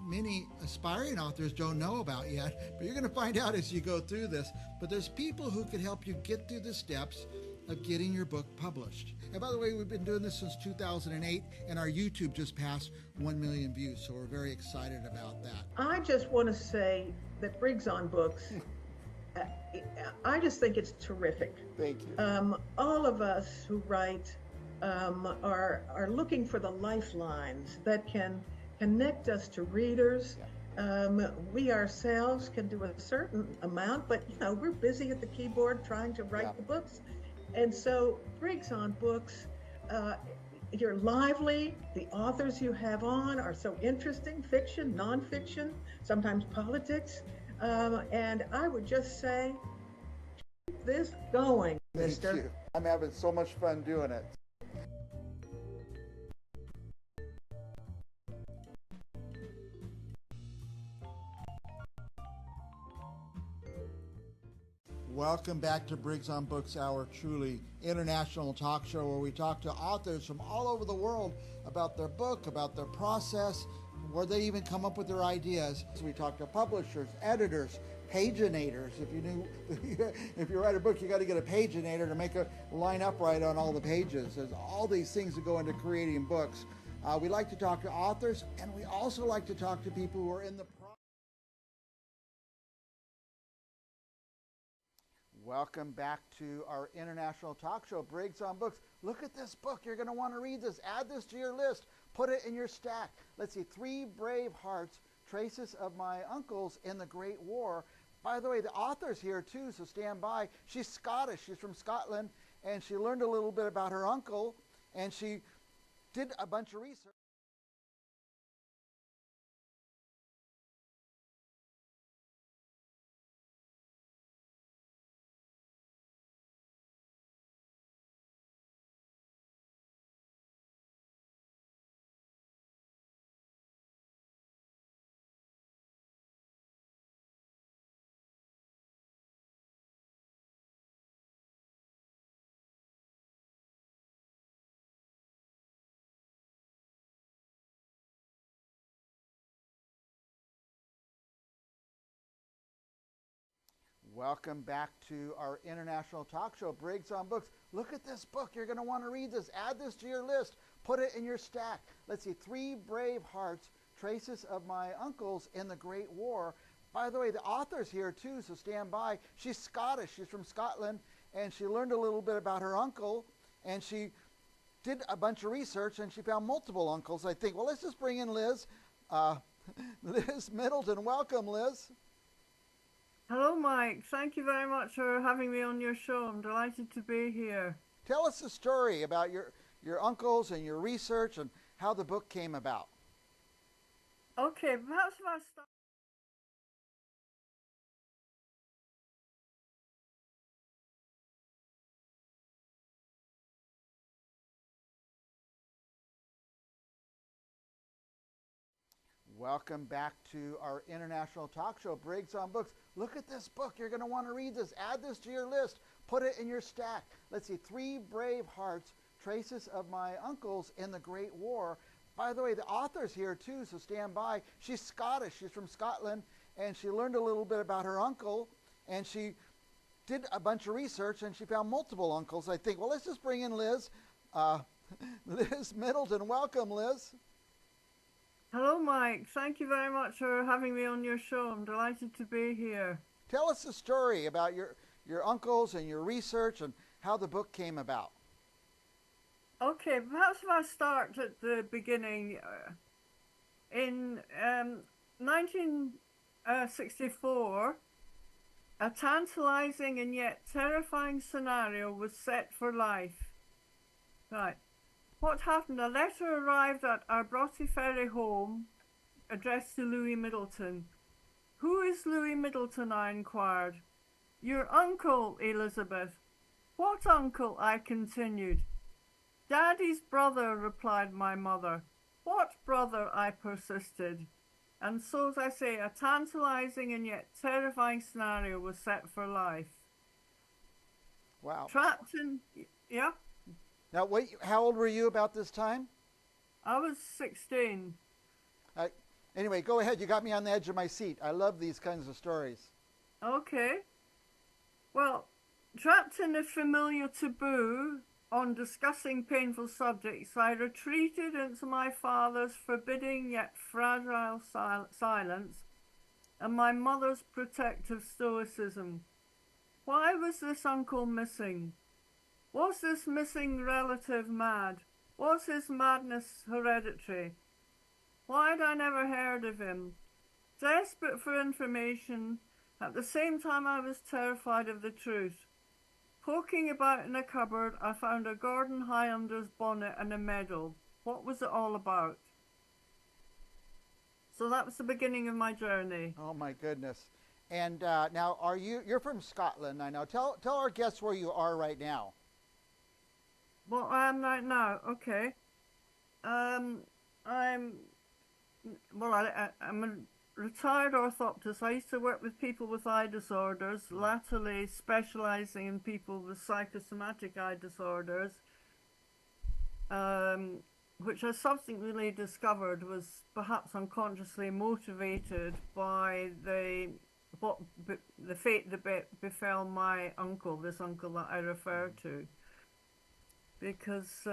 many aspiring authors don't know about yet, but you're going to find out as you go through this. But there's people who can help you get through the steps of getting your book published. And by the way, we've been doing this since 2008, and our YouTube just passed 1 million views, so we're very excited about that. I just want to say that Briggs on Books, I just think it's terrific. Thank you. All of us who write are looking for the lifelines that can connect us to readers. We ourselves can do a certain amount, but we're busy at the keyboard trying to write Yeah. the books. And so Briggs on Books, uh, you're lively. The authors you have on are so interesting, fiction, nonfiction, sometimes politics. And I would just say, keep this going, Thank mister. you. I'm having so much fun doing it. Welcome back to Briggs on Books, our truly international talk show where we talk to authors from all over the world about their book, about their process, where they even come up with their ideas. So we talk to publishers, editors, paginators. If you write a book, you got to get a paginator to make it line up right on all the pages. There's all these things that go into creating books. We like to talk to authors, and we also like to talk to people who are in the Welcome back to our international talk show, Briggs on Books. Look at this book. You're going to want to read this. Add this to your list. Put it in your stack. Let's see, Three Brave Hearts, Traces of My Uncles in the Great War. By the way, the author's here too, so stand by. She's Scottish. She's from Scotland, and she learned a little bit about her uncle, and she did a bunch of research. Welcome back to our international talk show, Briggs on Books. Look at this book. You're going to want to read this. Add this to your list. Put it in your stack. Let's see, Three Brave Hearts, Traces of My Uncles in the Great War. By the way, the author's here too, so stand by. She's Scottish. She's from Scotland, and she learned a little bit about her uncle, and she did a bunch of research, and she found multiple uncles. I think, well, let's just bring in Liz. Liz Middleton. Welcome, Liz. Hello, Mike. Thank you very much for having me on your show. I'm delighted to be here. Tell us the story about your uncles and your research and how the book came about. Okay, perhaps if I start. Welcome back to our international talk show, Briggs on Books. Look at this book. You're going to want to read this. Add this to your list. Put it in your stack. Let's see, Three Brave Hearts, Traces of My Uncles in the Great War. By the way, the author's here too, so stand by. She's Scottish. She's from Scotland, and she learned a little bit about her uncle, and she did a bunch of research, and she found multiple uncles. I think, well, let's just bring in Liz. Liz Middleton. Welcome, Liz. Hello, Mike. Thank you very much for having me on your show. I'm delighted to be here. Tell us the story about your uncles and your research and how the book came about. Okay, perhaps if I start at the beginning. In 1964, a tantalizing and yet terrifying scenario was set for life. Right. What happened? A letter arrived at our Broughty Ferry home, addressed to Louis Middleton. Who is Louis Middleton? I inquired. Your uncle, Elizabeth. What uncle? I continued. Daddy's brother, replied my mother. What brother? I persisted. And so, as I say, a tantalizing and yet terrifying scenario was set for life. Wow. Trapped in, yeah? Now, wait, how old were you about this time? I was 16. Anyway, go ahead. You got me on the edge of my seat. I love these kinds of stories. Okay. Well, trapped in a familiar taboo on discussing painful subjects, I retreated into my father's forbidding yet fragile silence and my mother's protective stoicism. Why was this uncle missing? Was this missing relative mad? Was his madness hereditary? Why had I never heard of him? desperate for information. At the same time, I was terrified of the truth. Poking about in a cupboard, I found a Gordon Highlander's bonnet and a medal. What was it all about? So that was the beginning of my journey. Oh my goodness. And now, you're from Scotland, I know. Tell our guests where you are right now. Well, I am right now. Okay. I'm a retired orthoptist. I used to work with people with eye disorders, latterly specializing in people with psychosomatic eye disorders, which I subsequently discovered was perhaps unconsciously motivated by the fate that befell my uncle, this uncle that I refer to. Because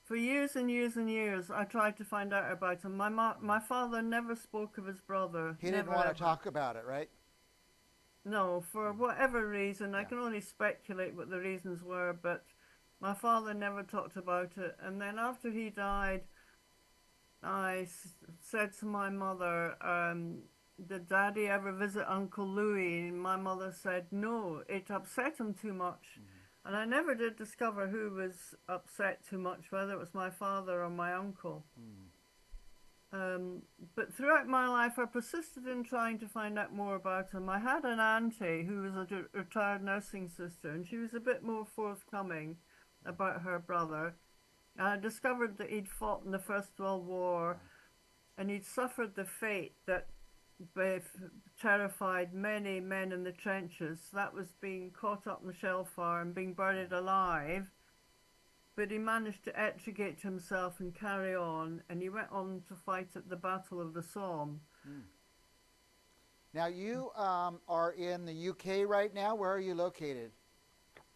for years and years and years, I tried to find out about him. My father never spoke of his brother. He didn't want to talk about it, right? No, for whatever reason. I can only speculate what the reasons were, but my father never talked about it. And then after he died, I said to my mother, did Daddy ever visit Uncle Louis? And my mother said, no, it upset him too much. And I never did discover who was upset too much, whether it was my father or my uncle. But throughout my life, I persisted in trying to find out more about him. I had an auntie who was a retired nursing sister, and she was a bit more forthcoming about her brother. I discovered that he'd fought in the First World War, and he'd suffered the fate that terrified many men in the trenches. That was being caught up in the shell fire and being buried alive. But he managed to extricate himself and carry on, and he went on to fight at the Battle of the Somme. Now, you are in the UK right now. Where are you located?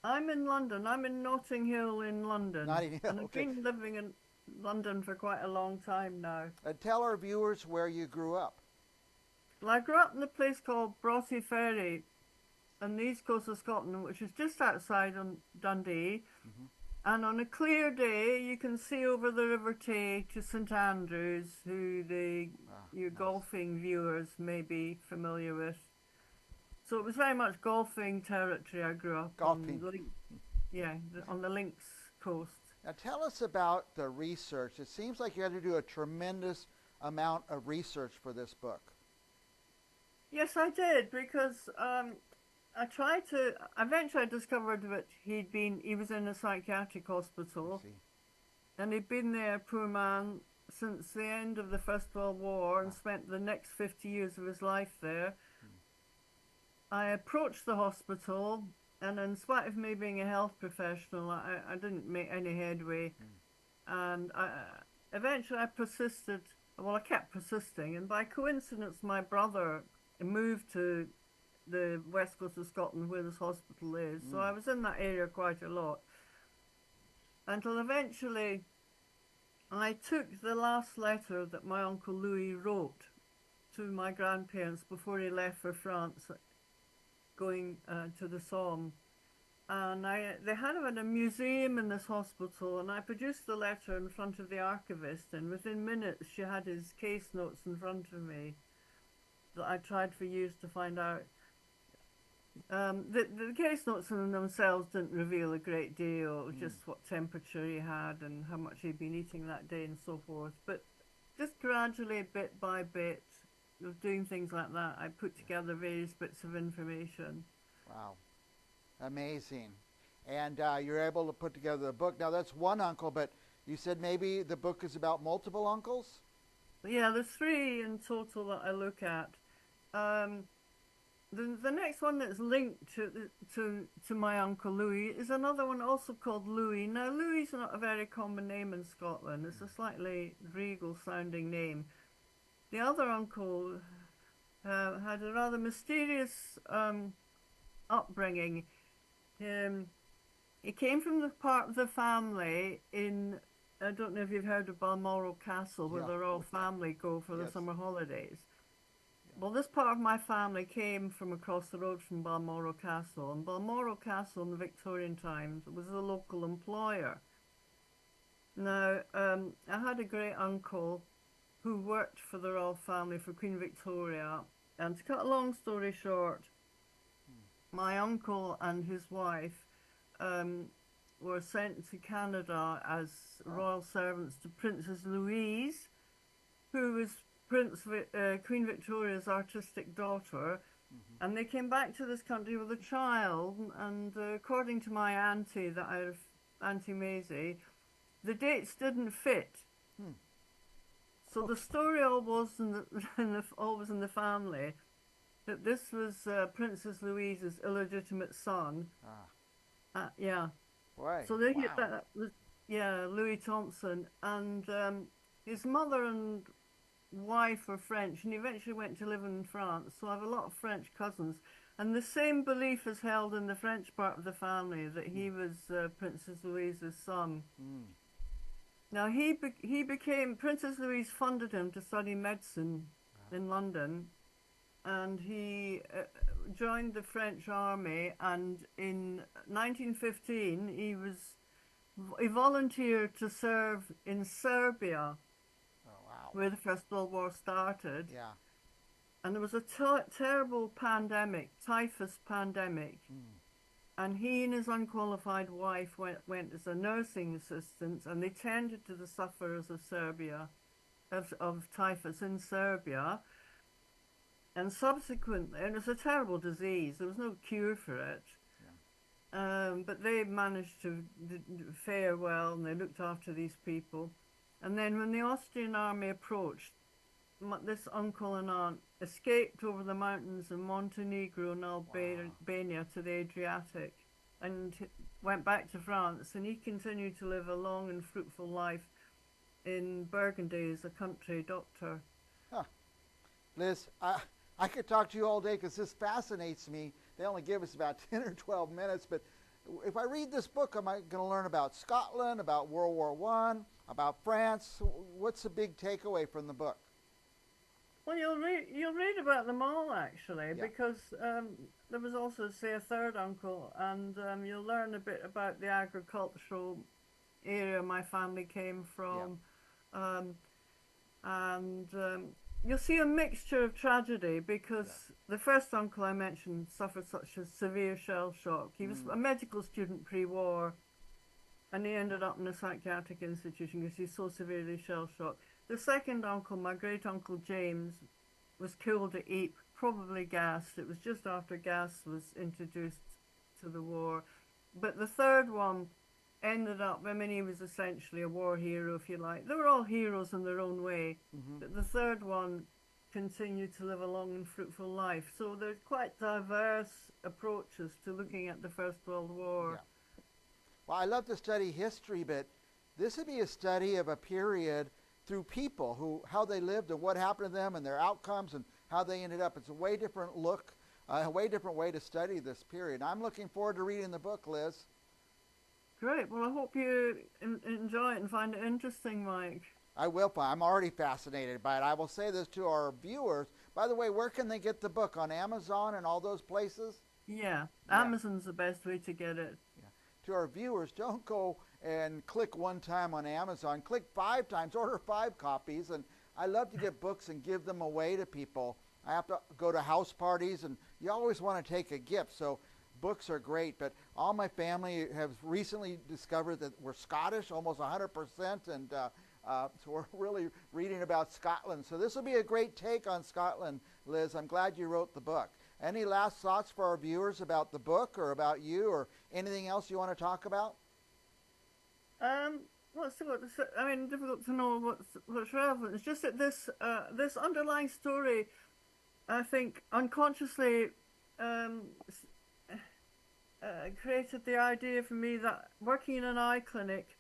I'm in London. I'm in Notting Hill in London. Notting Hill, and I've okay. been living in London for quite a long time now. Tell our viewers where you grew up. Well, I grew up in a place called Broughty Ferry on the east coast of Scotland, which is just outside Dundee. And on a clear day, you can see over the River Tay to St Andrews, who your golfing viewers may be familiar with. So it was very much golfing territory I grew up Golfing. on the Links coast. Now, tell us about the research. It seems like you had to do a tremendous amount of research for this book. Yes, I did, because eventually I discovered that he was in a psychiatric hospital, and he'd been there, poor man, since the end of the First World War, and spent the next 50 years of his life there. I approached the hospital, and in spite of me being a health professional, I didn't make any headway. And eventually I persisted. Well, I kept persisting, and by coincidence my brother moved to the west coast of Scotland where this hospital is, so I was in that area quite a lot. Until eventually I took the last letter that my Uncle Louis wrote to my grandparents before he left for France, going to the Somme. And they had him in a museum in this hospital, and I produced the letter in front of the archivist, and within minutes she had his case notes in front of me that I tried for years to find out. The case notes in themselves didn't reveal a great deal, just what temperature he had and how much he'd been eating that day and so forth. But just gradually, bit by bit, of doing things like that, I put together various bits of information. Wow. Amazing. And you're able to put together a book. Now, that's one uncle, but you said maybe the book is about multiple uncles? Yeah, there's 3 in total that I look at. The next one that's linked to my Uncle Louis is another one also called Louis. Now, Louis is not a very common name in Scotland. It's a slightly regal-sounding name. The other uncle had a rather mysterious upbringing. He came from the part of the family in, I don't know if you've heard of Balmoral Castle, where the royal family go for the summer holidays. Well, this part of my family came from across the road from Balmoral Castle, and Balmoral Castle in the Victorian times was a local employer. Now, I had a great uncle who worked for the royal family, for Queen Victoria. And to cut a long story short, my uncle and his wife were sent to Canada as royal servants to Princess Louise, who was Queen Victoria's artistic daughter. And they came back to this country with a child, and according to my auntie, Auntie Maisie, the dates didn't fit. So the story always always in the family that this was Princess Louise's illegitimate son. Yeah. Boy, So they hit wow. that was, yeah, Louis Thompson, and his mother and wife were French, and he eventually went to live in France. So I have a lot of French cousins, and the same belief is held in the French part of the family that he was Princess Louise's son. Now he became Princess Louise funded him to study medicine in London, and he joined the French army. And in 1915, he volunteered to serve in Serbia, where the First World War started. Yeah. And there was a terrible pandemic, typhus pandemic. And he and his unqualified wife went as a nursing assistant, and they tended to the sufferers of Serbia, of typhus in Serbia. And subsequently, and it was a terrible disease, there was no cure for it. But they managed to fare well, and they looked after these people. And then when the Austrian army approached, this uncle and aunt escaped over the mountains in Montenegro and Albania to the Adriatic, and went back to France, and he continued to live a long and fruitful life in Burgundy as a country doctor. Liz, I could talk to you all day because this fascinates me. They only give us about 10 or 12 minutes, but if I read this book, am I going to learn about Scotland, about World War I, about France? What's the big takeaway from the book? Well, you'll read about them all, actually, because there was also, say, a third uncle, and you'll learn a bit about the agricultural area my family came from, and you'll see a mixture of tragedy, because the first uncle I mentioned suffered such a severe shell shock. He was a medical student pre-war, and he ended up in a psychiatric institution because he's so severely shell shocked. The second uncle, my great uncle James, was killed at Ypres, probably gassed. It was just after gas was introduced to the war. But the third one ended up, I mean, he was essentially a war hero, if you like. They were all heroes in their own way. But the third one continued to live a long and fruitful life. So there's quite diverse approaches to looking at the First World War. Well, I love to study history, but this would be a study of a period through people, how they lived and what happened to them and their outcomes and how they ended up. It's a way different look, a way different way to study this period. I'm looking forward to reading the book, Liz. Great. Well, I hope you enjoy it and find it interesting, Mike. I will. I'm already fascinated by it. I will say this to our viewers. By the way, where can they get the book? On Amazon and all those places? Yeah. Amazon's the best way to get it. To our viewers, don't go and click one time on Amazon. Click 5 times, order 5 copies. And I love to get books and give them away to people. I have to go to house parties, and you always want to take a gift. So books are great. But all my family have recently discovered that we're Scottish, almost 100%. And so we're really reading about Scotland. So this will be a great take on Scotland, Liz. I'm glad you wrote the book. Any last thoughts for our viewers about the book or about you or anything else you want to talk about? Well, it's difficult to say. I mean, difficult to know what's relevant. It's just that this underlying story, I think, unconsciously created the idea for me that working in an eye clinic,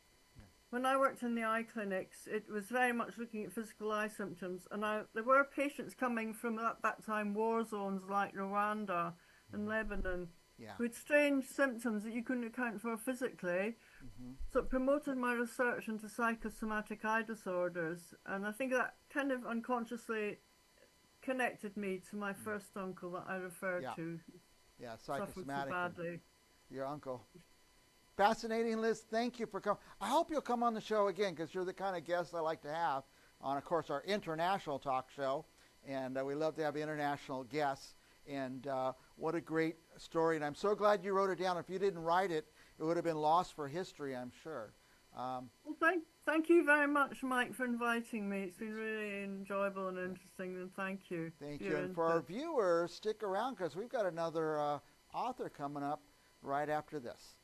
when I worked in the eye clinics, it was very much looking at physical eye symptoms, and there were patients coming from at that time war zones like Rwanda and Lebanon, who had strange symptoms that you couldn't account for physically. So it promoted my research into psychosomatic eye disorders, and I think that kind of unconsciously connected me to my first uncle that I referred to. Yeah, suffered so psychosomatic. badly. Your uncle. Fascinating, Liz. Thank you for coming. I hope you'll come on the show again because you're the kind of guest I like to have. on, of course, our international talk show. And we love to have international guests. And what a great story. And I'm so glad you wrote it down. If you didn't write it, it would have been lost for history, I'm sure. Well, thank you very much, Mike, for inviting me. It's been really enjoyable and interesting, and thank you. Thank you. And for our viewers, stick around because we've got another author coming up right after this.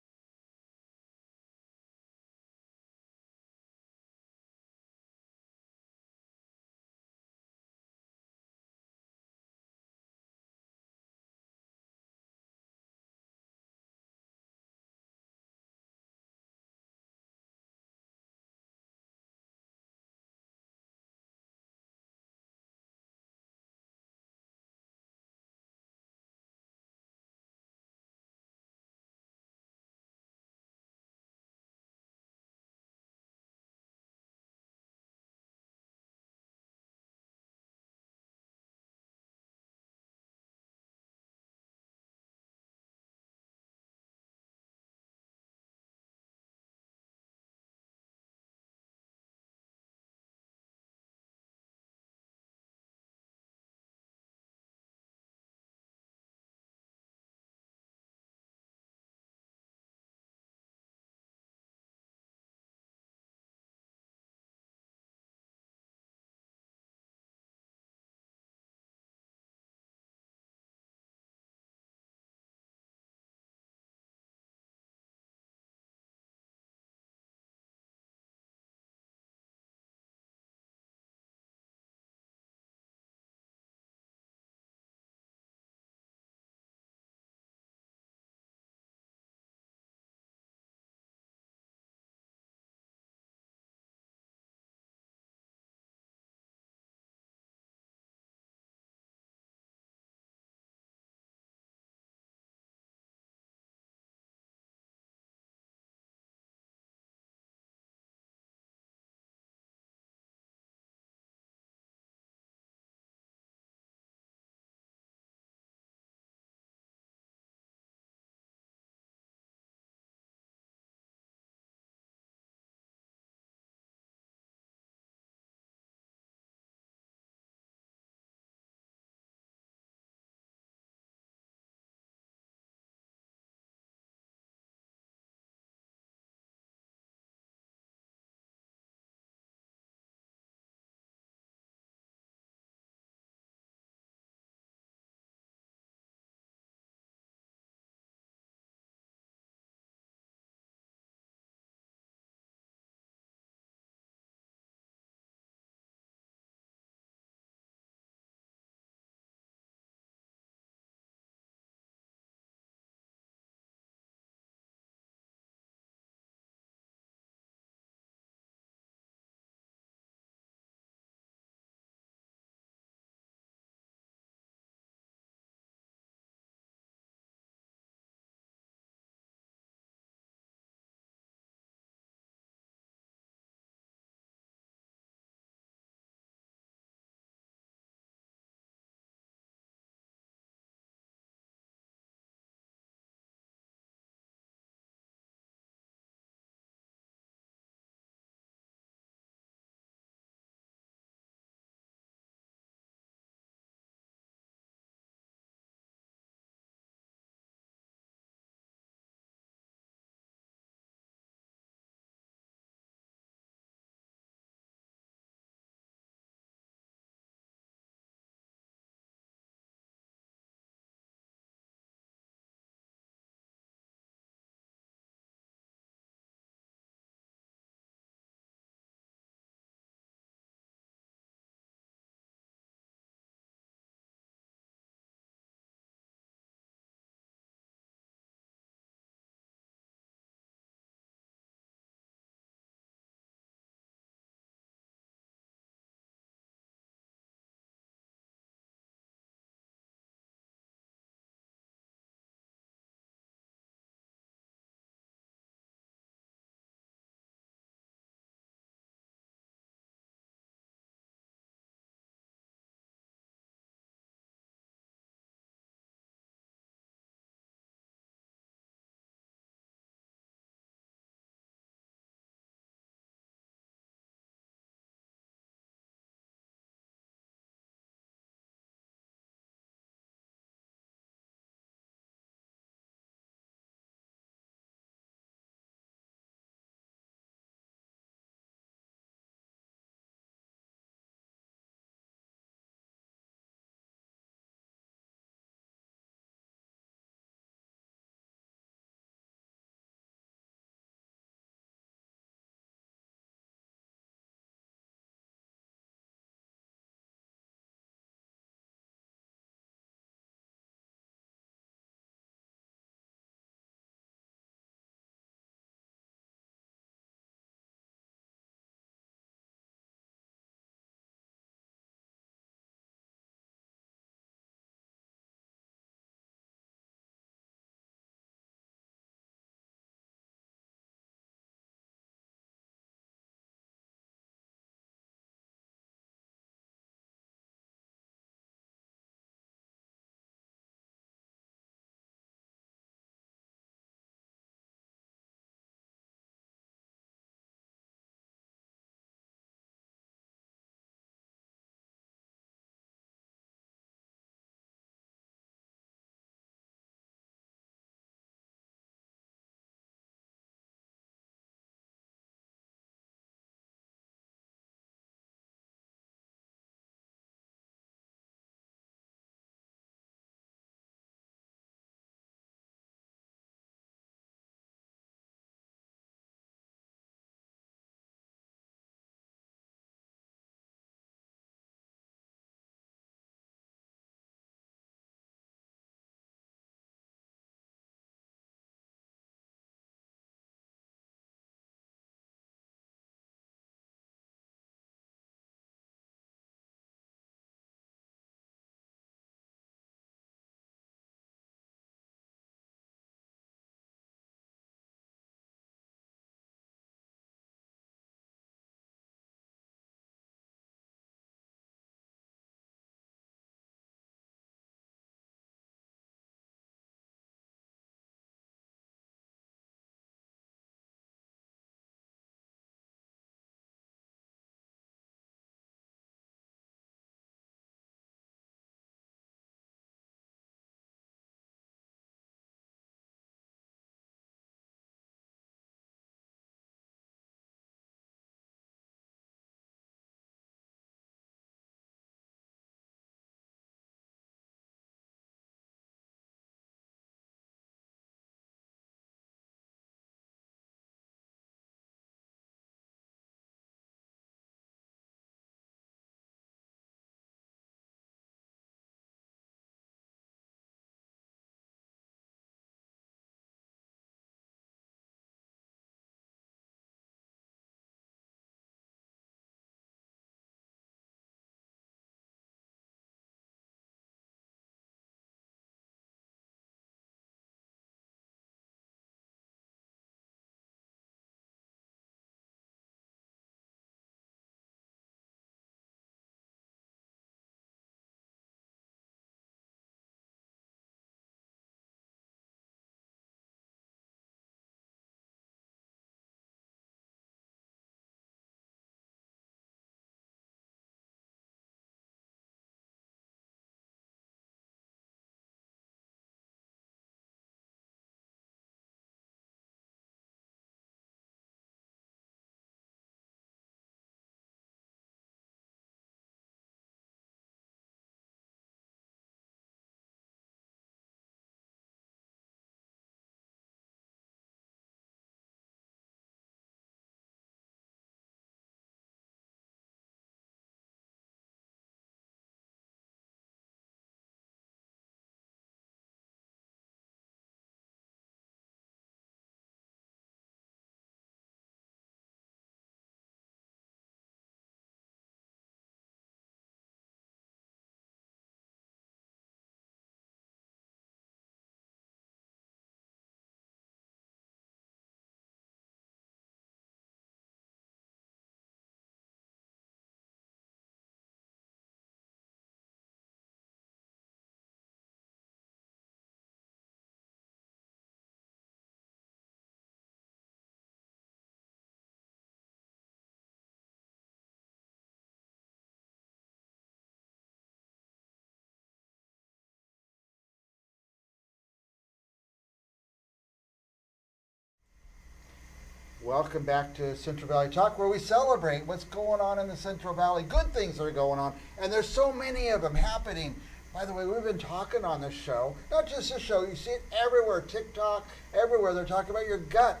Welcome back to Central Valley Talk, where we celebrate what's going on in the Central Valley. Good things are going on, and there's so many of them happening. By the way, we've been talking on this show, not just this show, you see it everywhere, TikTok, everywhere. They're talking about your gut,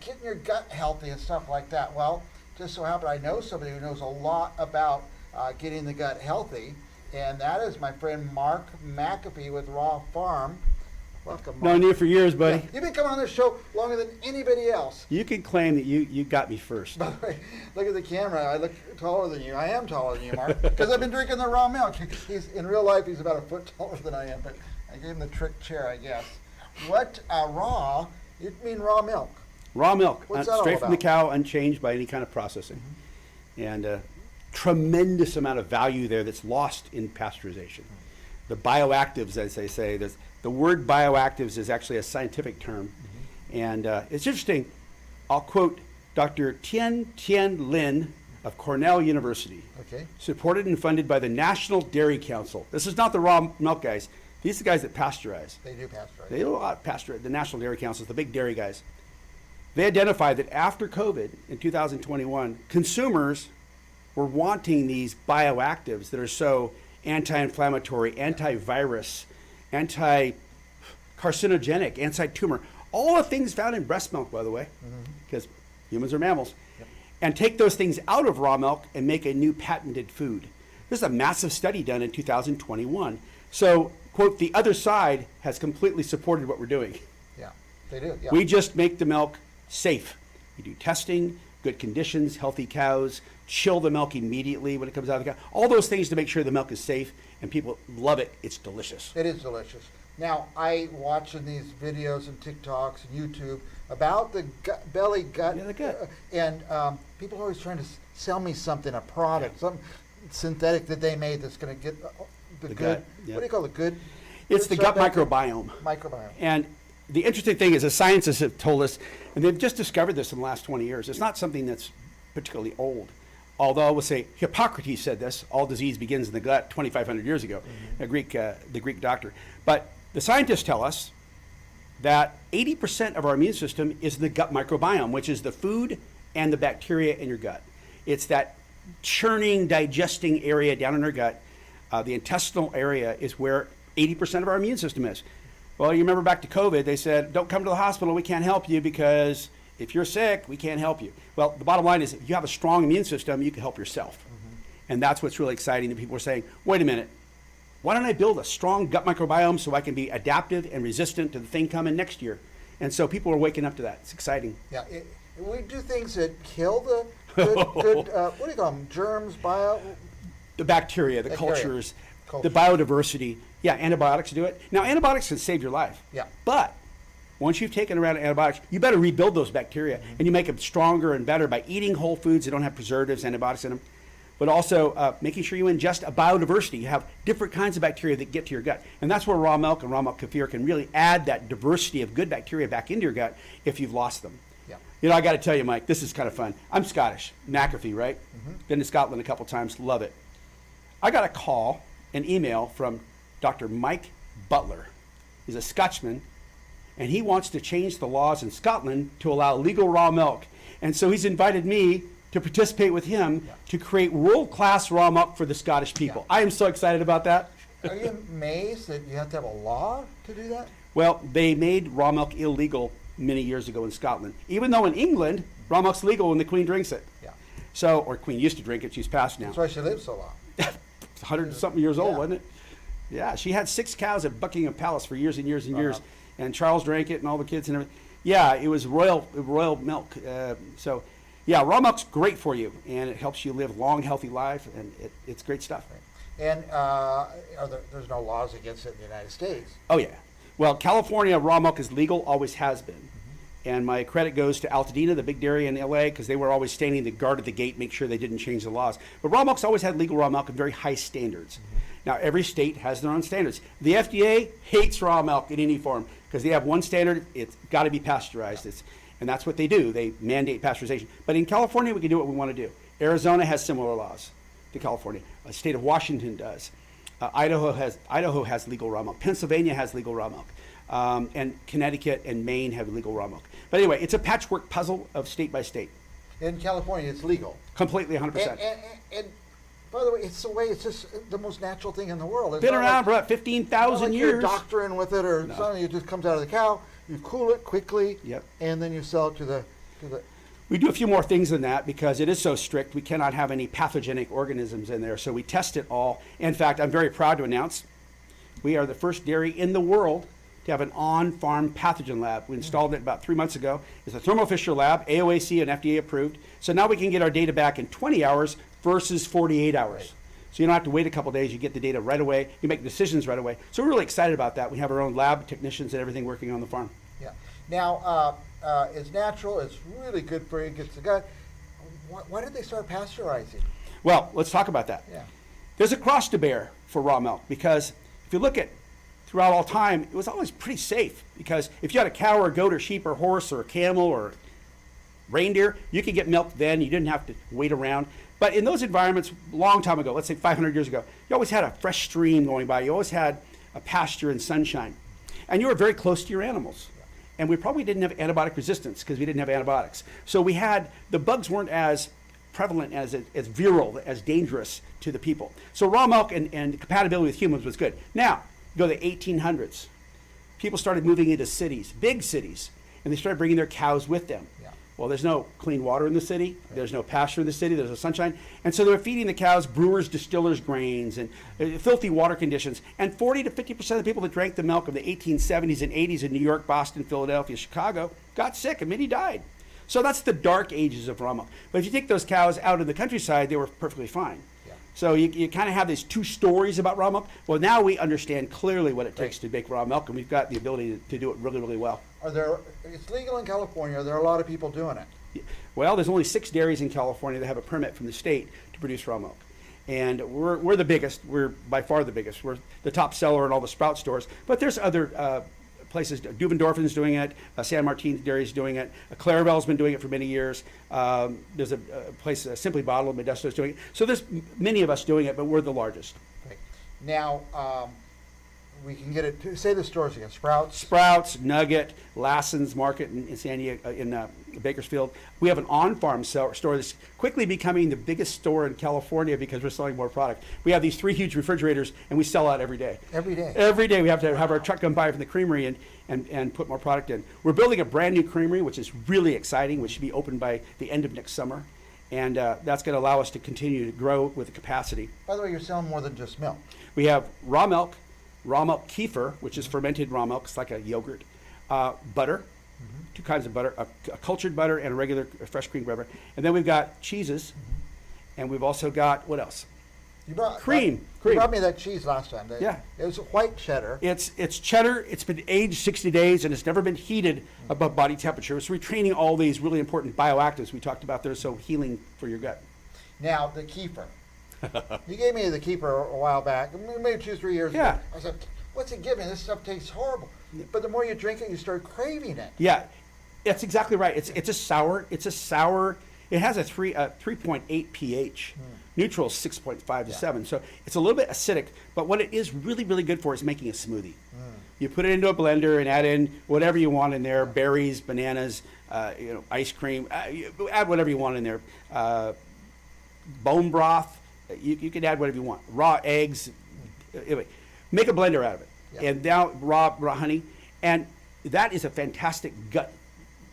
getting your gut healthy and stuff like that. Well, just so happened I know somebody who knows a lot about getting the gut healthy, and that is my friend Mark McAfee with Raw Farm. Welcome, Mark. Known you for years, buddy. Yeah, you've been coming on this show longer than anybody else. You can claim that you got me first. By the way, look at the camera. I look taller than you. I am taller than you, Mark, because I've been drinking the raw milk. He's in real life, he's about a foot taller than I am, but I gave him the trick chair, I guess. What raw? You mean raw milk? Raw milk, What's that all straight from the about? cow, unchanged by any kind of processing. And tremendous amount of value there that's lost in pasteurization. The bioactives, as they say, the word bioactives is actually a scientific term. And it's interesting. I'll quote Dr. Tien Lin of Cornell University, Okay. supported and funded by the National Dairy Council. This is not the raw milk guys. These are the guys that pasteurize. They do pasteurize. They do a lot of pasteurize. The National Dairy Council is the big dairy guys. They identified that after COVID in 2021, consumers were wanting these bioactives that are so anti-inflammatory, antivirus, anti-carcinogenic, anti-tumor, all the things found in breast milk, by the way, because humans are mammals, and take those things out of raw milk and make a new patented food. This is a massive study done in 2021. So, quote, the other side has completely supported what we're doing. Yeah, they do. Yeah. We just make the milk safe. We do testing, good conditions, healthy cows, chill the milk immediately when it comes out of the cow. All those things to make sure the milk is safe and people love it. It's delicious. It is delicious. Now, I watching these videos and TikToks and YouTube about the belly gut. Yeah, the gut. And people are always trying to sell me something, a product, something synthetic that they made that's going to get the good. gut, yeah. What do you call it? Good? It's the good gut stuff? microbiome. Microbiome. And the interesting thing is the scientists have told us, and they've just discovered this in the last 20 years, it's not something that's particularly old. Although I will say Hippocrates said this, all disease begins in the gut 2,500 years ago, the Greek doctor. But the scientists tell us that 80% of our immune system is the gut microbiome, which is the food and the bacteria in your gut. It's that churning, digesting area down in our gut. The intestinal area is where 80% of our immune system is. Well, you remember back to COVID, they said, don't come to the hospital, we can't help you because if you're sick, we can't help you. Well, the bottom line is if you have a strong immune system, you can help yourself. And that's what's really exciting that people are saying, wait a minute, why don't I build a strong gut microbiome so I can be adaptive and resistant to the thing coming next year? And so people are waking up to that. It's exciting. Yeah. We do things that kill the good, what do you call them? Germs, The bacteria, the Bacteria. cultures, Culture. the biodiversity. Yeah, antibiotics do it. Now, antibiotics can save your life. Yeah. But once you've taken around antibiotics, you better rebuild those bacteria, and you make them stronger and better by eating whole foods that don't have preservatives, antibiotics in them, but also making sure you ingest a biodiversity. You have different kinds of bacteria that get to your gut. And that's where raw milk and raw milk kefir can really add that diversity of good bacteria back into your gut if you've lost them. Yeah. You know, I got to tell you, Mike, this is kind of fun. I'm Scottish, McAfee, right? Been to Scotland a couple times, love it. I got a call, an email from Dr. Mike Butler. He's a Scotchman, and he wants to change the laws in Scotland to allow legal raw milk. And so he's invited me to participate with him to create world-class raw milk for the Scottish people. Yeah. I am so excited about that. Are you amazed that you have to have a law to do that? Well, they made raw milk illegal many years ago in Scotland, even though in England, raw milk's legal when the Queen drinks it. Yeah. So, or Queen used to drink it, she's passed now. That's why she lived so long. 100-something years old, Yeah. wasn't it? Yeah, she had 6 cows at Buckingham Palace for years and years and years, Uh-huh. and Charles drank it and all the kids and everything. Yeah, it was royal milk. So, yeah, raw milk's great for you, and it helps you live long, healthy life, and it's great stuff. And there's no laws against it in the United States. Oh, yeah. Well, California raw milk is legal, always has been. And my credit goes to Altadena, the big dairy in LA, because they were always standing the guard at the gate, make sure they didn't change the laws. But raw milk's always had legal raw milk and very high standards. Now, every state has their own standards. The FDA hates raw milk in any form because they have one standard, it's got to be pasteurized. And that's what they do. They mandate pasteurization. But in California, we can do what we want to do. Arizona has similar laws to California. The state of Washington does. Idaho has legal raw milk. Pennsylvania has legal raw milk. and Connecticut and Maine have legal raw milk. But anyway, it's a patchwork puzzle of state by state. In California, it's legal. Completely 100%. And by the way, it's just the most natural thing in the world. It's Been not around for like, about 15,000 like you're years. doctoring with it or something. It just comes out of the cow. You cool it quickly, Yep. and then you sell it to the. We do a few more things than that because it is so strict. We cannot have any pathogenic organisms in there, so we test it all. In fact, I'm very proud to announce we are the first dairy in the world to have an on-farm pathogen lab. We installed it about 3 months ago. It's a Thermo Fisher lab, AOAC and FDA approved. So now we can get our data back in 20 hours versus 48 hours. Right. So you don't have to wait a couple days. You get the data right away. You make decisions right away. So we're really excited about that. We have our own lab technicians and everything working on the farm. Yeah. Now, it's natural. It's really good for you. It gets the gut. Why did they start pasteurizing? Well, let's talk about that. Yeah. There's a cross to bear for raw milk because if you look at throughout all time, it was always pretty safe because if you had a cow or a goat or sheep or horse or a camel or reindeer, you could get milk then. You didn't have to wait around. But in those environments, a long time ago, let's say 500 years ago, you always had a fresh stream going by. You always had a pasture and sunshine. And you were very close to your animals. And we probably didn't have antibiotic resistance because we didn't have antibiotics. So we had, the bugs weren't as prevalent, as virile, as dangerous to the people. So raw milk and compatibility with humans was good. Now, go to the 1800s. People started moving into cities, big cities, and they started bringing their cows with them. Yeah. Well, there's no clean water in the city. There's no pasture in the city. There's no sunshine. And so they were feeding the cows brewers, distillers grains and filthy water conditions. And 40 to 50% of the people that drank the milk of the 1870s and 80s in New York, Boston, Philadelphia, Chicago got sick and many died. So that's the dark ages of raw milk. But if you take those cows out in the countryside, they were perfectly fine. Yeah. So you kind of have these two stories about raw milk. Well, now we understand clearly what it takes to make raw milk, and we've got the ability to do it really, really well. It's legal in California. There are a lot of people doing it. Well, there's only 6 dairies in California that have a permit from the state to produce raw milk. And we're the biggest. We're by far the biggest. We're the top seller in all the Sprout stores. But there's other places. Duvendorfin's doing it. San Martin's Dairy's doing it. Clarabelle's been doing it for many years. There's a place, Simply Bottled, Modesto's doing it. So there's many of us doing it, but we're the largest. Okay. Now, we can get it. Say the stores again. Sprouts, Nugget, Lassen's Market in San Diego, in Bakersfield. We have an on-farm store that's quickly becoming the biggest store in California because we're selling more product. We have these 3 huge refrigerators, and we sell out every day. Every day. Every day we have to have our truck come by from the creamery and put more product in. We're building a brand new creamery, which is really exciting, which should be open by the end of next summer. And that's going to allow us to continue to grow with the capacity. By the way, you're selling more than just milk. We have raw milk kefir, which is fermented raw milk. It's like a yogurt. Butter, 2 kinds of butter, a cultured butter and a regular fresh cream butter. And then we've got cheeses, and we've also got, what else? You brought Cream. You brought me that cheese last time. Yeah. It was white cheddar. It's cheddar. It's been aged 60 days, and it's never been heated above body temperature. It's retraining all these really important bioactives we talked about there, so healing for your gut. Now, the kefir. You gave me the kefir a while back, maybe 2 or 3 years Yeah. ago. I said, what's it giving? This stuff tastes horrible. But the more you drink it, you start craving it. Yeah, that's exactly right. It's a sour. It has a 3.8 pH. Neutral is 6.5 to 7. So it's a little bit acidic, but what it is really, really good for is making a smoothie. You put it into a blender and add in whatever you want in there, berries, bananas, ice cream, you add whatever you want in there. Bone broth, you can add whatever you want. Raw eggs, anyway, make a blender out of it. Yeah. And now raw honey. And that is a fantastic gut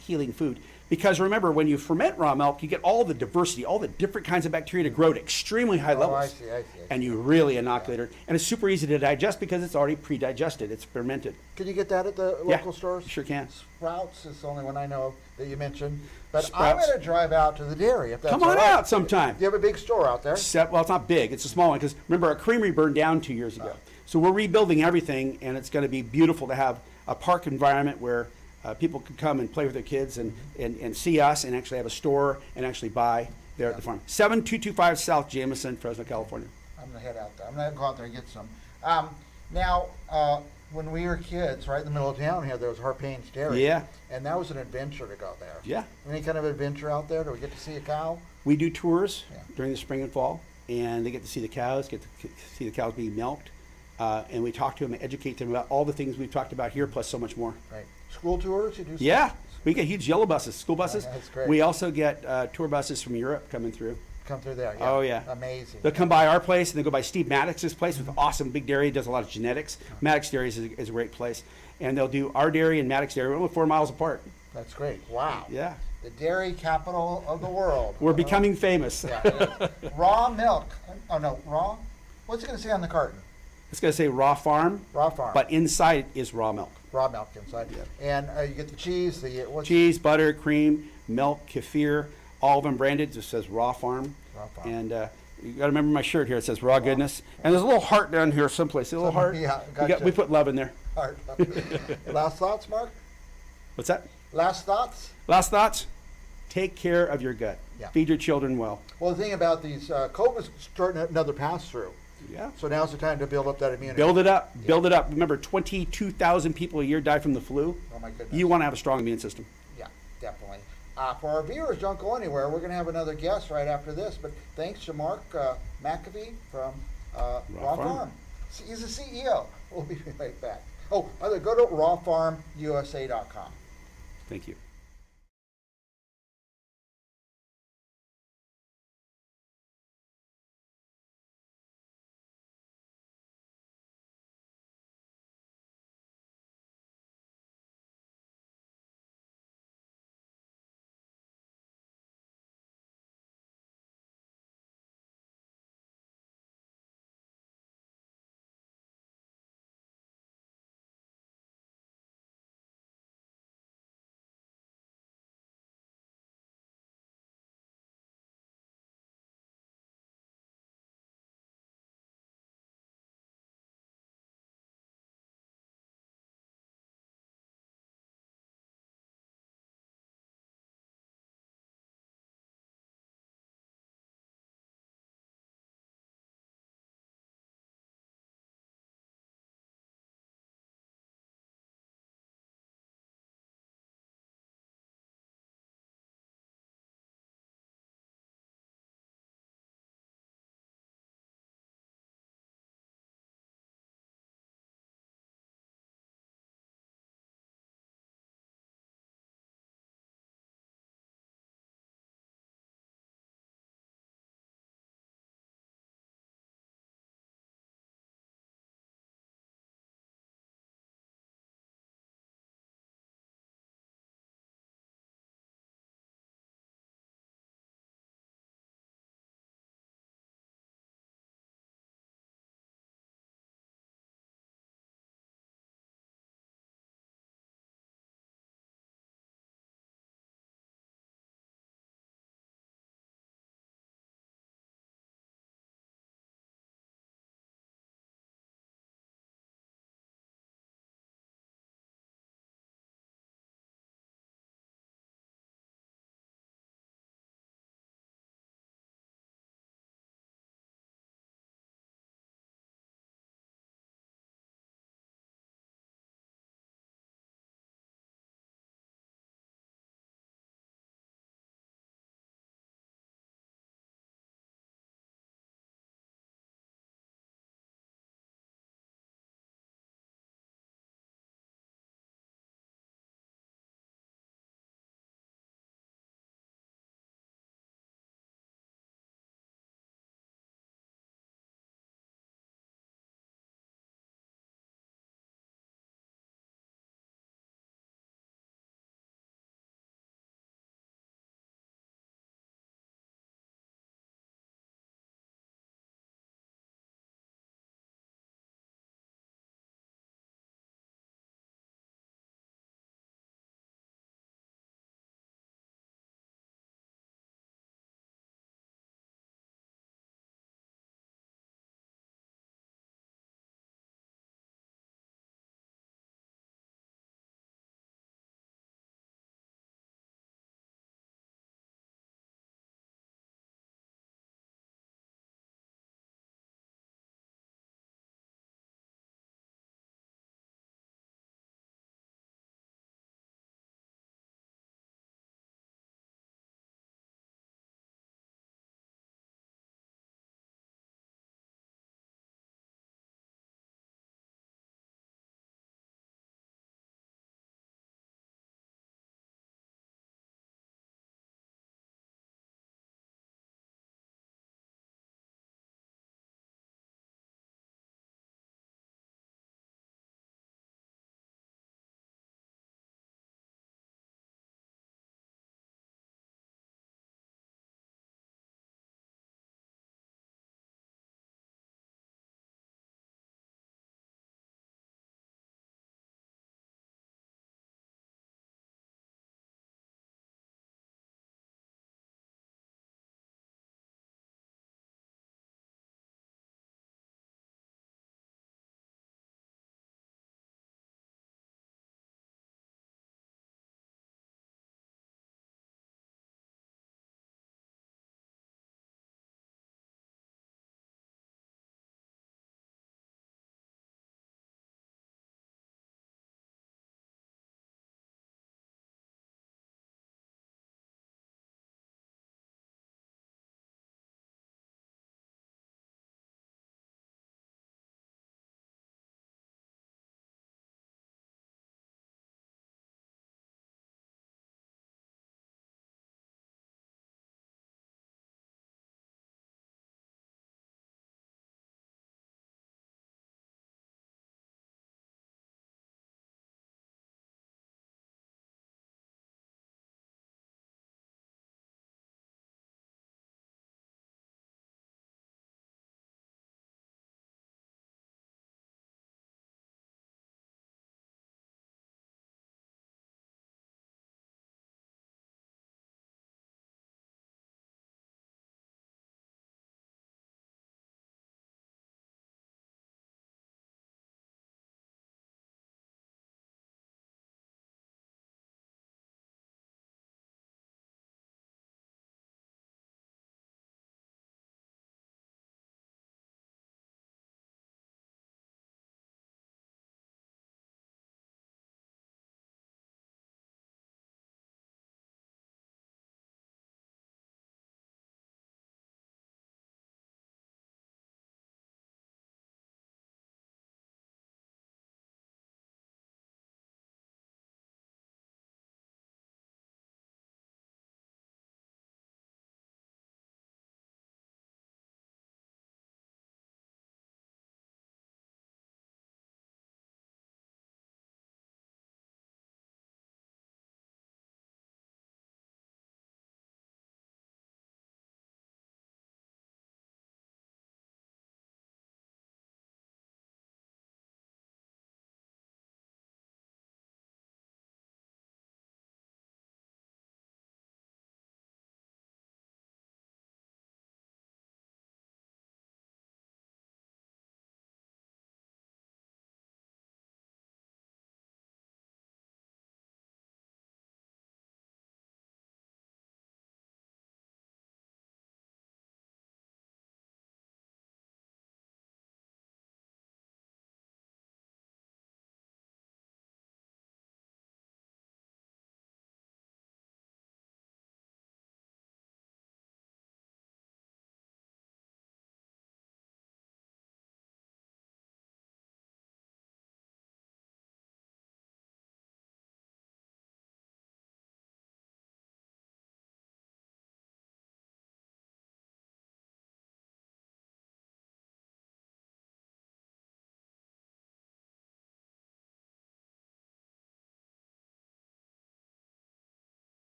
healing food. Because remember, when you ferment raw milk, you get all the diversity, all the different kinds of bacteria to grow at extremely high levels. I see. And you really inoculate it. And it's super easy to digest because it's already pre-digested. It's fermented. Can you get that at the Yeah, local stores? sure can. Sprouts is the only one I know that you mentioned. But I'm Sprouts. going to drive out to the dairy if that's Come all on right. out sometime. You have a big store out there. Well, it's not big. It's a small one because remember, our creamery burned down 2 years ago. So we're rebuilding everything, and it's going to be beautiful to have a park environment where people can come and play with their kids and see us and actually have a store and actually buy there at the farm. 7225 South Jamison, Fresno, California. I'm going to head out there. I'm going to go out there and get some. Now, when we were kids, right in the middle of town here, there was Harpain's Dairy. Yeah. And that was an adventure to go there. Yeah. Any kind of adventure out there? Do we get to see a cow? We do tours Yeah. during the spring and fall, and they get to see the cows, get to see the cows being milked. and we talk to them and educate them about all the things we've talked about here, plus so much more. Right. School tours, you do? Yeah, we get huge yellow buses, school buses. That's great. We also get tour buses from Europe coming through. Come through there. Yeah. Oh, yeah. Amazing. They'll come by our place and they go by Steve Maddox's place with awesome big dairy. He does a lot of genetics. Maddox Dairy is a great place. And they'll do our dairy and Maddox Dairy. We're only 4 miles apart. That's great. Wow. Yeah. The dairy capital of the world. We're becoming famous. Yeah, it is. Raw milk. Oh, no, raw? What's it going to say on the carton? It's going to say raw farm. Raw farm. But inside is raw milk. Raw milk inside. Yeah. And you get the cheese, Cheese, butter, cream, milk, kefir, all of them branded. It just says raw farm. Raw farm. And you got to remember my shirt here. It says raw goodness. And there's a little heart down here someplace. A little heart. Yeah, gotcha. We put love in there. Heart. Last thoughts, Mark? What's that? Last thoughts? Last thoughts? Take care of your gut. Yeah. Feed your children well. Well, the thing about these, COVID's starting another pass through. Yeah. So now's the time to build up that immunity. Build it up. Build it up. Remember, 22,000 people a year die from the flu. Oh, my goodness. You want to have a strong immune system. Yeah, definitely. For our viewers, don't go anywhere. We're going to have another guest right after this. But thanks to Mark McAfee from Raw Farm. He's the CEO. We'll be right back. Oh, by the way, go to rawfarmusa.com. Thank you.